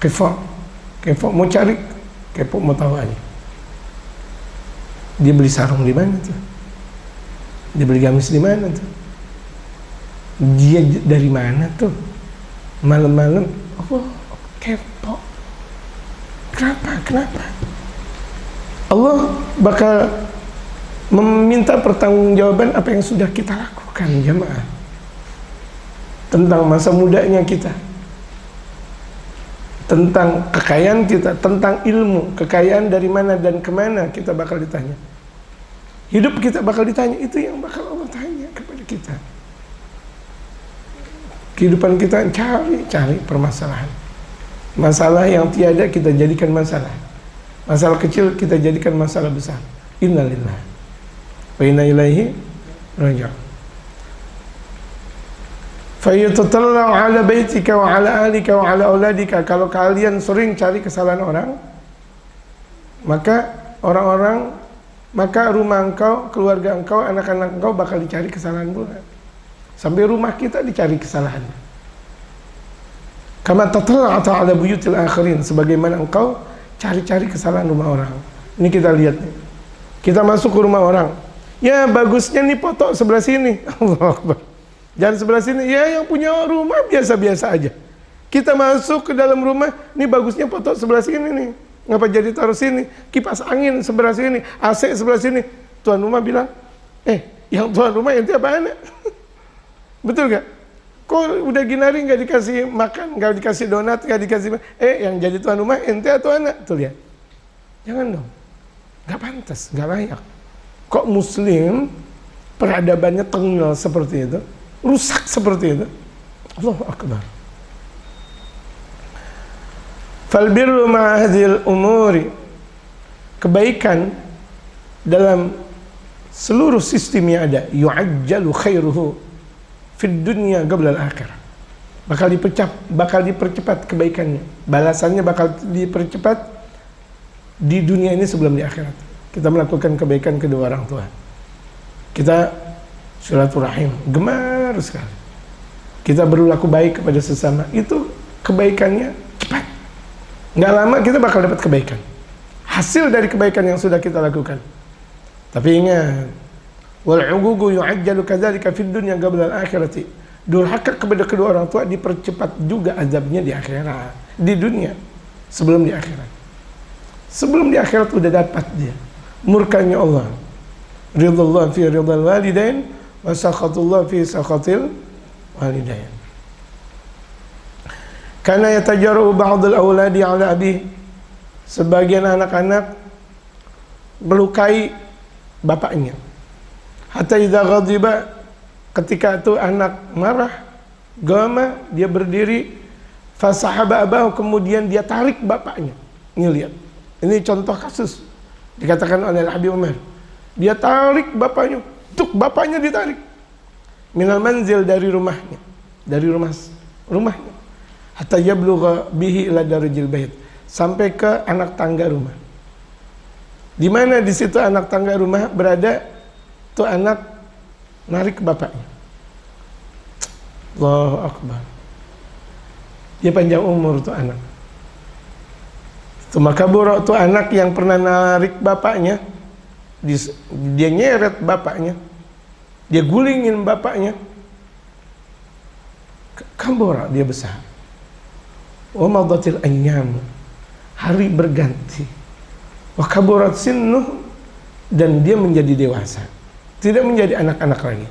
Kepo, mau cari, kepo, mau tahu aja. Dia beli sarung di mana tuh? Dia beli gamis di mana tuh? Dia dari mana tuh? Malam-malam, oh kepo. Kenapa? Allah bakal meminta pertanggungjawaban apa yang sudah kita lakukan, jamaah, tentang masa mudanya kita, tentang kekayaan kita, tentang ilmu, kekayaan dari mana dan kemana kita bakal ditanya. Hidup kita bakal ditanya, itu yang bakal Allah tanya kepada kita. Kehidupan kita cari permasalahan. Masalah yang tiada kita jadikan masalah. Masalah kecil kita jadikan masalah besar. Innalillah wa inna ilaihi raji'un. Fa yatatallau ala baitika wa ala ahlika wa ala auladika. Kalau kalian sering cari kesalahan orang, maka rumah engkau, keluarga engkau, anak-anak engkau bakal dicari kesalahan pula. Sampai rumah kita dicari kesalahan. Kama tatalla'ta 'ala buyutil akhirin, sebagaimana engkau cari-cari kesalahan rumah orang. Ini kita lihat nih. Kita masuk ke rumah orang. Ya bagusnya nih foto sebelah sini. Allahu Akbar. Jangan sebelah sini. Ya yang punya rumah biasa-biasa aja. Kita masuk ke dalam rumah, nih bagusnya foto sebelah sini nih. Ngapa jadi taruh sini? Kipas angin sebelah sini, AC sebelah sini. Tuan rumah bilang, yang tuan rumah ente apa anak? Betul gak? Kok udah gini hari nggak dikasih makan, nggak dikasih donat, nggak dikasih, yang jadi tuan rumah ente atau anak? Tuh lihat, jangan dong, nggak pantas, nggak layak. Kok Muslim peradabannya tenggelam seperti itu, rusak seperti itu? Allahu Akbar. Falbirru ma'ahadil umuri, kebaikan dalam seluruh sistem yang ada, yu'ajjalu khairuhu fid dunya qabla al-akhirah, bakal dipercepat kebaikannya, balasannya bakal dipercepat di dunia ini sebelum di akhirat. Kita melakukan kebaikan kedua orang tua, kita silaturahim gemar sekali, kita berlaku baik kepada sesama, itu kebaikannya cepat. Nggak lama kita bakal dapat kebaikan, hasil dari kebaikan yang sudah kita lakukan. Tapi ingat, wal 'uququ yu'ajjalu kadzalika fid dunya qabla al-akhirati, durhaka kepada kedua orang tua dipercepat juga azabnya di akhirat, di dunia sebelum di akhirat. Sebelum di akhirat udah dapat dia murkanya Allah, ridallah fi ridal walidain wa sakhatullah fi sakhatil walidain. Karena yatajarru ba'dul auladi ala abi, sebagian anak-anak melukai bapaknya. Hatta idza ghadiba, ketika itu anak marah, gama, dia berdiri, fasahaba abahu, kemudian dia tarik bapaknya. Ini lihat, ini contoh kasus dikatakan oleh Habib Umar. Dia tarik bapaknya, bapaknya ditarik minal manzil, dari rumahnya, dari rumahnya, hatta yablugha bihi ila darjil bait, sampai ke anak tangga rumah. Di mana di situ anak tangga rumah berada, tuh anak narik bapaknya. Allahu Akbar. Dia panjang umur tuh anak. Maka buruk tuh anak yang pernah narik bapaknya, dia nyeret bapaknya, dia gulingin bapaknya. Kabura, dia besar. Wa madatil ayyam, hari berganti. Wa kaburat sinnuh, dan dia menjadi dewasa, tidak menjadi anak-anak lagi.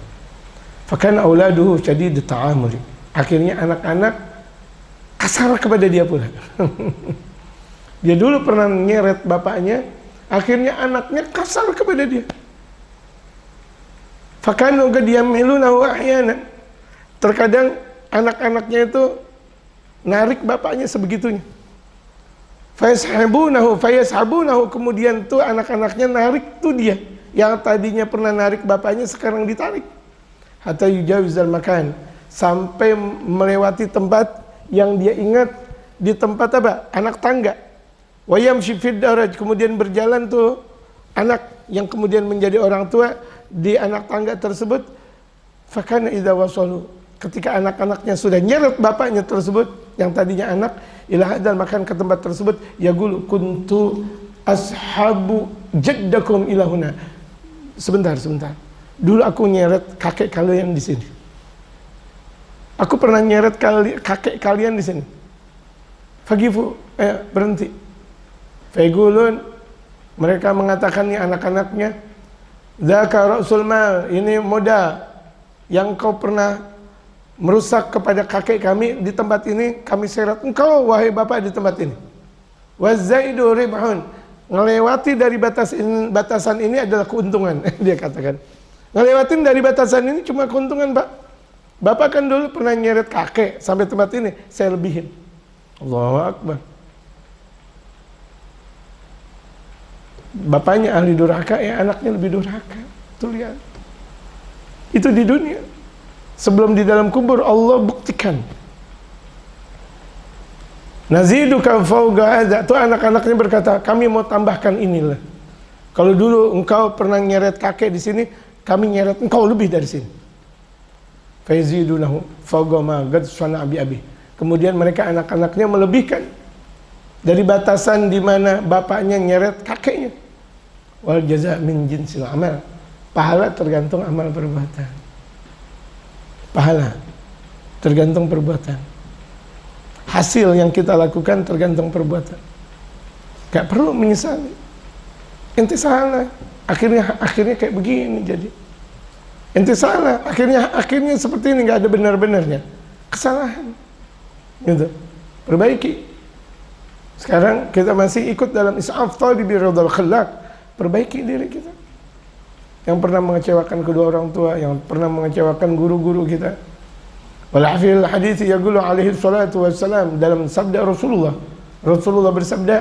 Fakana auladuhu syadidut ta'amul, akhirnya anak-anak kasar kepada dia pula. Dia dulu pernah nyeret bapaknya, akhirnya anaknya kasar kepada dia. Fakanu qadiyamilunahu ahyanan, terkadang anak-anaknya itu narik bapaknya sebegitunya. Fayashabunahu, kemudian tuh anak-anaknya narik tuh dia yang tadinya pernah narik bapaknya, sekarang ditarik. Hatta yujawizal makan, sampai melewati tempat yang dia ingat, di tempat apa? Anak tangga. Wayamshi fid daraj, kemudian berjalan tuh anak yang kemudian menjadi orang tua di anak tangga tersebut. Fakana idza wasalu, ketika anak-anaknya sudah nyeret bapaknya tersebut yang tadinya anak, ila hadal makan, ke tempat tersebut, yaqulu kuntu ashabu jaddakum ilahuna. Sebentar. Dulu aku nyeret kakek kalian di sini. Aku pernah nyeret kakek kalian di sini. Fagifu, berhenti. Fagulun, mereka mengatakan nih anak-anaknya, dzaka ra'sul mal, ini modal yang kau pernah merusak kepada kakek kami di tempat ini, kami seret engkau wahai bapak di tempat ini. Wazaidu ribhun, ngelewati dari batasan ini adalah keuntungan. Dia katakan, ngelewatin dari batasan ini cuma keuntungan, Pak. Bapak kan dulu pernah nyeret kakek sampai tempat ini, saya lebihin. Allahu Akbar. Bapaknya ahli durhaka, anaknya lebih durhaka. Tuh lihat, itu di dunia. Sebelum di dalam kubur Allah buktikan. Naziduka fawqa hadza, tuh anak-anaknya berkata, kami mau tambahkan inilah. Kalau dulu engkau pernah nyeret kakek di sini, kami nyeret engkau lebih dari sini. Fayazidunahu fawqa ma qad sana'a bi abi. Kemudian mereka anak-anaknya melebihkan dari batasan di mana bapaknya nyeret kakeknya. Wal jaza min jinsil amal. Pahala tergantung amal perbuatan. Pahala tergantung perbuatan. Hasil yang kita lakukan tergantung perbuatan. Gak perlu menyesali. Ente salah, akhirnya kayak begini jadi. Ente salah, akhirnya seperti ini, gak ada benar-benarnya. Kesalahan, gitu. Perbaiki. Sekarang kita masih ikut dalam is'af talibi ridal khallaq. Perbaiki diri kita. Yang pernah mengecewakan kedua orang tua, yang pernah mengecewakan guru-guru kita. Walhafil hadits yaqulu alaihi salatu wassalam, dalam sabda Rasulullah bersabda,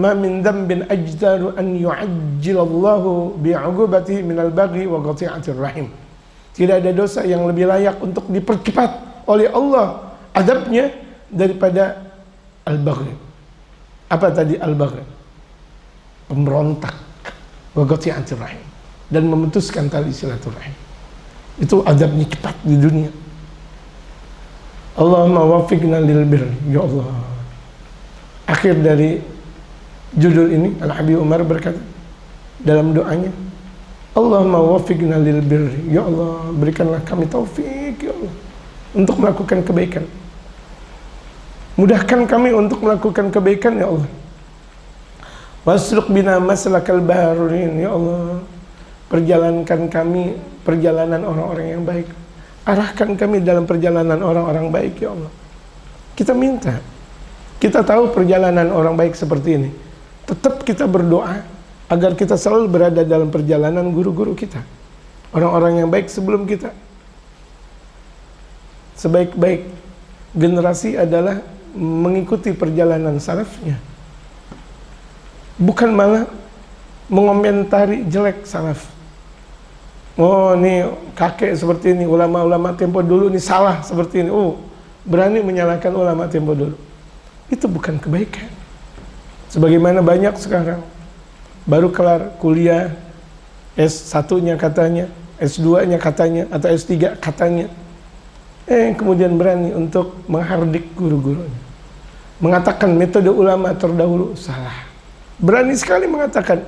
"Ma min dhanbin ajdaru an yu'ajjilallahu bi'uqubatihi minal baghi wa qati'atir rahim." Tidak ada dosa yang lebih layak untuk dipercepat oleh Allah adabnya daripada al-baghi. Apa tadi al-baghi? Pemberontak, wa qati'atir rahim, dan memutuskan tali silaturahim. Itu adabnya cepat di dunia. Allahumma waffiqna lil birri, ya Allah. Akhir dari judul ini, Al-Habib Umar berkata dalam doanya, Allahumma waffiqna lil birri, ya Allah, berikanlah kami taufik, ya Allah, untuk melakukan kebaikan. Mudahkan kami untuk melakukan kebaikan, ya Allah. Wasluq bina maslakal baharin, ya Allah. Perjalankan kami perjalanan orang-orang yang baik. Arahkan kami dalam perjalanan orang-orang baik, ya Allah. Kita minta. Kita tahu perjalanan orang baik seperti ini. Tetap kita berdoa agar kita selalu berada dalam perjalanan guru-guru kita, orang-orang yang baik sebelum kita. Sebaik-baik generasi adalah mengikuti perjalanan salafnya, bukan malah mengomentari jelek salaf. Oh, ini kakek seperti ini, ulama-ulama tempo dulu ini salah seperti ini. Oh, berani menyalahkan ulama tempo dulu. Itu bukan kebaikan. Sebagaimana banyak sekarang baru kelar kuliah, S1-nya katanya, S2-nya katanya, atau S3 katanya, kemudian berani untuk menghardik guru-gurunya, mengatakan metode ulama terdahulu salah. Berani sekali mengatakan,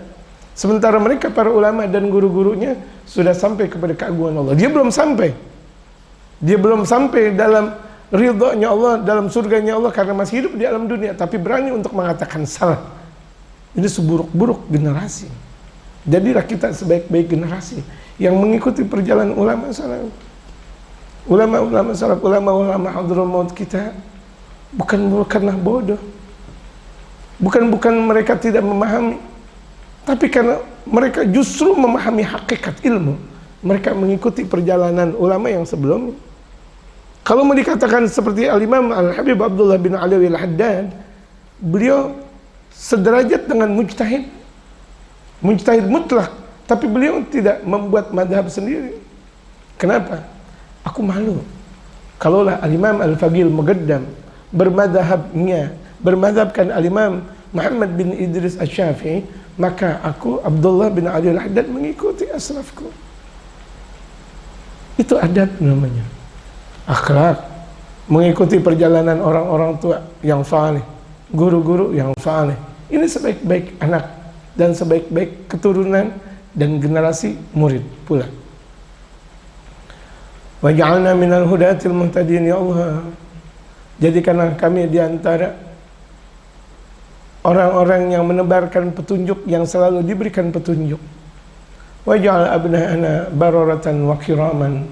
sementara mereka para ulama dan guru-gurunya sudah sampai kepada keagungan Allah. Dia belum sampai. Dia belum sampai dalam ridhonya Allah, dalam surganya Allah, karena masih hidup di alam dunia, tapi berani untuk mengatakan salah. Ini seburuk-buruk generasi. Jadilah kita sebaik-baik generasi yang mengikuti perjalanan ulama salaf. Ulama-ulama salaf, ulama-ulama hadrul maut kita bukanlah bodoh. Bukan mereka tidak memahami, tapi karena mereka justru memahami hakikat ilmu. Mereka mengikuti perjalanan ulama yang sebelumnya. Kalau mau dikatakan seperti Al-Imam Al-Habib Abdullah bin Alawi Al-Haddad, beliau sederajat dengan mujtahid mutlak, tapi beliau tidak membuat madhab sendiri. Kenapa? Aku malu kalaulah Al-Imam Al-Faqih Al-Muqaddam bermadhabkan Al-Imam Muhammad bin Idris Asy-Syafi'i, maka aku Abdullah bin Ali Al-Haddad mengikuti aslafku. Itu adab namanya, akhlak, mengikuti perjalanan orang-orang tua yang saleh, guru-guru yang saleh. Ini sebaik-baik anak dan sebaik-baik keturunan dan generasi murid pula. Waj'alna minal hudatil muhtadin, ya Allah. Jadikanlah kami di antara orang-orang yang menebarkan petunjuk, yang selalu diberikan petunjuk. Waj'al abna'ana bararatan wa kiraman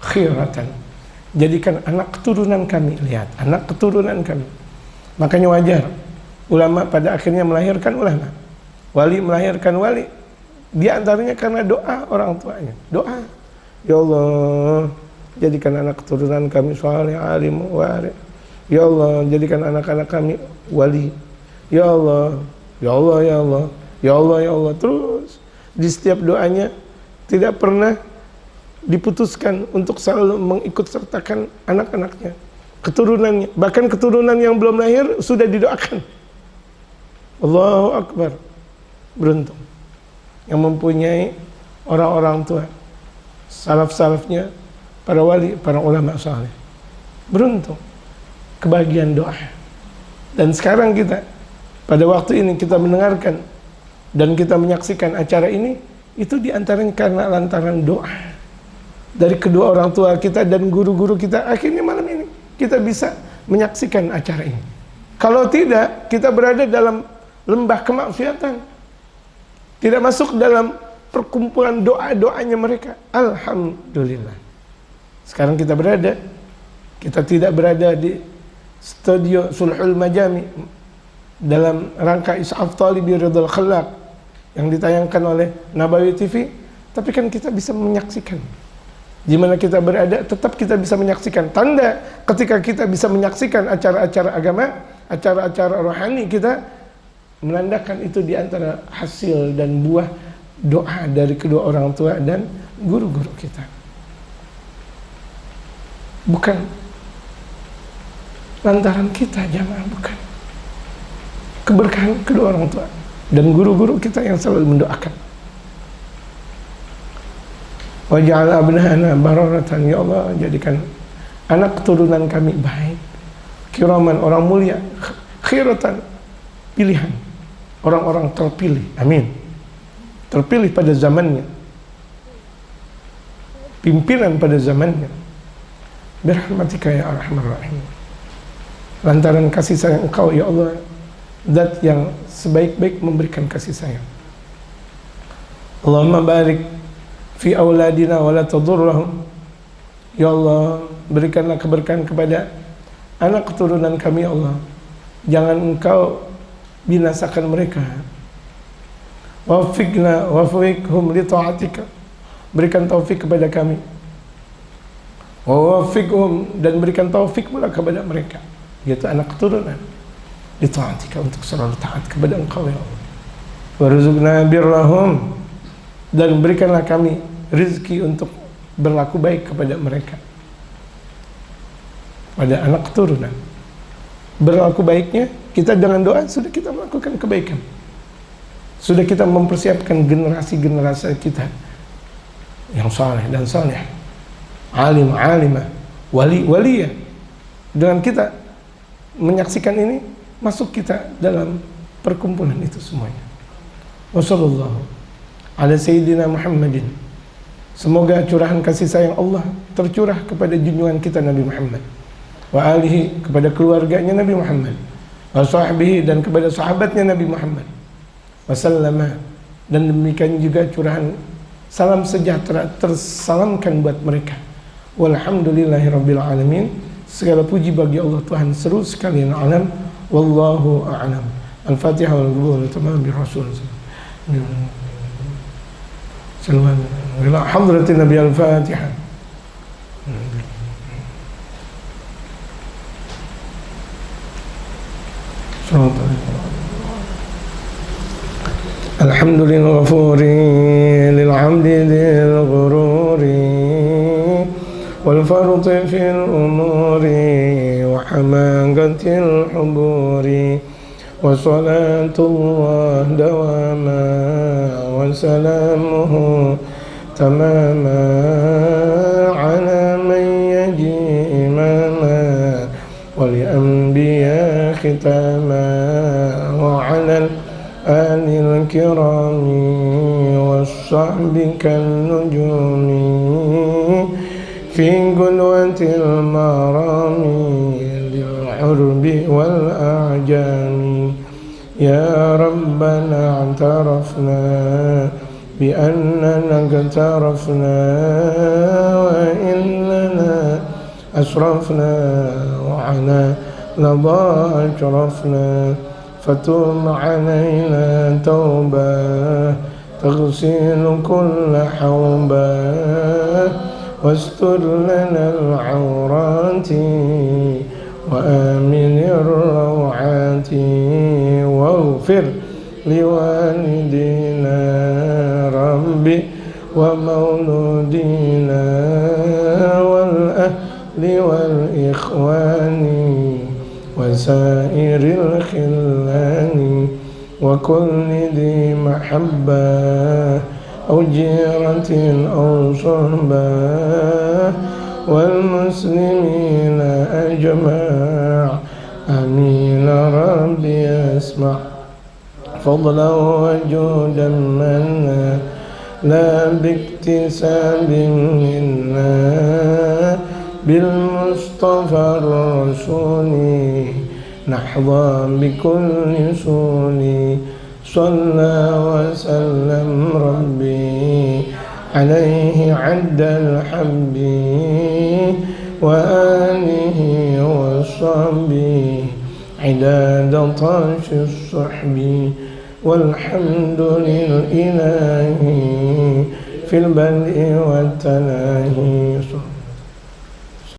khiratan. Jadikan anak keturunan kami, lihat, anak keturunan kami. Makanya wajar ulama pada akhirnya melahirkan ulama, wali melahirkan wali. Di antaranya karena doa orang tuanya. Doa, ya Allah, jadikan anak keturunan kami saleh, alim, wari. Ya Allah, jadikan anak-anak kami wali. Ya Allah, ya Allah, ya Allah, ya Allah, ya Allah. Terus di setiap doanya tidak pernah diputuskan untuk selalu mengikut sertakan anak-anaknya, keturunannya, bahkan keturunan yang belum lahir sudah didoakan. Allahu Akbar. Beruntung yang mempunyai orang-orang tua, salaf-salafnya, para wali, para ulama saleh. Beruntung, kebahagiaan doa. Dan sekarang kita, pada waktu ini kita mendengarkan dan kita menyaksikan acara ini, itu diantaranya karena lantaran doa dari kedua orang tua kita dan guru-guru kita. Akhirnya malam ini kita bisa menyaksikan acara ini. Kalau tidak, kita berada dalam lembah kemaksiatan, tidak masuk dalam perkumpulan doa-doanya mereka. Alhamdulillah. Sekarang kita tidak berada di studio Sulhul Majami dalam rangka Is'af Talibi Ridhal Khallaq yang ditayangkan oleh Nabawi TV, tapi kan kita bisa menyaksikan. Di mana kita berada, tetap kita bisa menyaksikan. Tanda ketika kita bisa menyaksikan acara-acara agama, acara-acara rohani, kita menandakan itu di antara hasil dan buah doa dari kedua orang tua dan guru-guru kita. Bukan lantaran kita jamaah, bukan. Keberkahan kedua orang tua dan guru-guru kita yang selalu mendoakan. Waj'al abna'ana bararatan, ya Allah, jadikan anak keturunan kami baik, kiraman, orang mulia, khiratan, pilihan, orang-orang terpilih, amin, terpilih pada zamannya, pimpinan pada zamannya, birahmatika ya arhamar rahim. Lantaran kasih sayang Engkau ya Allah, zat yang sebaik-baik memberikan kasih sayang. Allahumma barik fi auladina wa la tadurrahum. Ya Allah, berikanlah keberkahan kepada anak keturunan kami ya Allah, jangan Engkau binasakan mereka. Wafiqna wafiqhum li ta'atika, berikan taufik kepada kami. Wafiqhum, dan berikan taufik pula kepada mereka, yaitu anak keturunan, li ta'atika, untuk selalu taat kepada Engkau ya Allah. Warzuqna birrahum, dan berikanlah kami rezeki untuk berlaku baik kepada mereka, pada anak keturunan. Berlaku baiknya kita dengan doa sudah kita melakukan kebaikan, sudah kita mempersiapkan generasi-generasi kita yang saleh dan saleh, alim alimah, wali waliyah. Dengan kita menyaksikan ini, masuk kita dalam perkumpulan itu semuanya. Wassallallahu ala Sayyidina Muhammadin. Semoga curahan kasih sayang Allah tercurah kepada junjungan kita Nabi Muhammad, wa alihi, kepada keluarganya Nabi Muhammad, wa sahbihi, dan kepada sahabatnya Nabi Muhammad, wasallama, dan demikian juga curahan salam sejahtera tersalamkan buat mereka. Walhamdulillahi rabbil alamin. Segala puji bagi Allah Tuhan seru sekalian alam. Wallahu a'lam. Al-Fatihah wal qubul tamam bi Rasul. Salwan ila hadratin Nabi. Al-Fatihah. Alhamdulillah ghafuri lil hamdi dil ghururi wal farti fil umuri wa hamagatil huburi wa salatullah dawama wa salamuhu tamama ala man yaji imama wal anbiya khitama wa ala آل الكرام والصحب كالنجوم في قلوة المرام للعرب والأعجام. يا ربنا اعترفنا بأننا اقترفنا وإننا أسرفنا وعلى لظى أشرفنا فتوب علينا توبة تغسل كل حوبة واستر لنا العورات وآمن الروعات واغفر لوالدينا ربي ومولودينا والأهل والإخوان وسائر الخلان وكل ذي محبة أو جيرة أو صحبة والمسلمين أجمع. آمين ربي اسمع فضلا وجودا منا لا باكتساب منا بالمصطفى الرسول نحظى بكل سوني صلى وسلم ربي عليه عد الحب وآله وصحبه عداد طاش الصحب والحمد للإله في البدء والتناهي.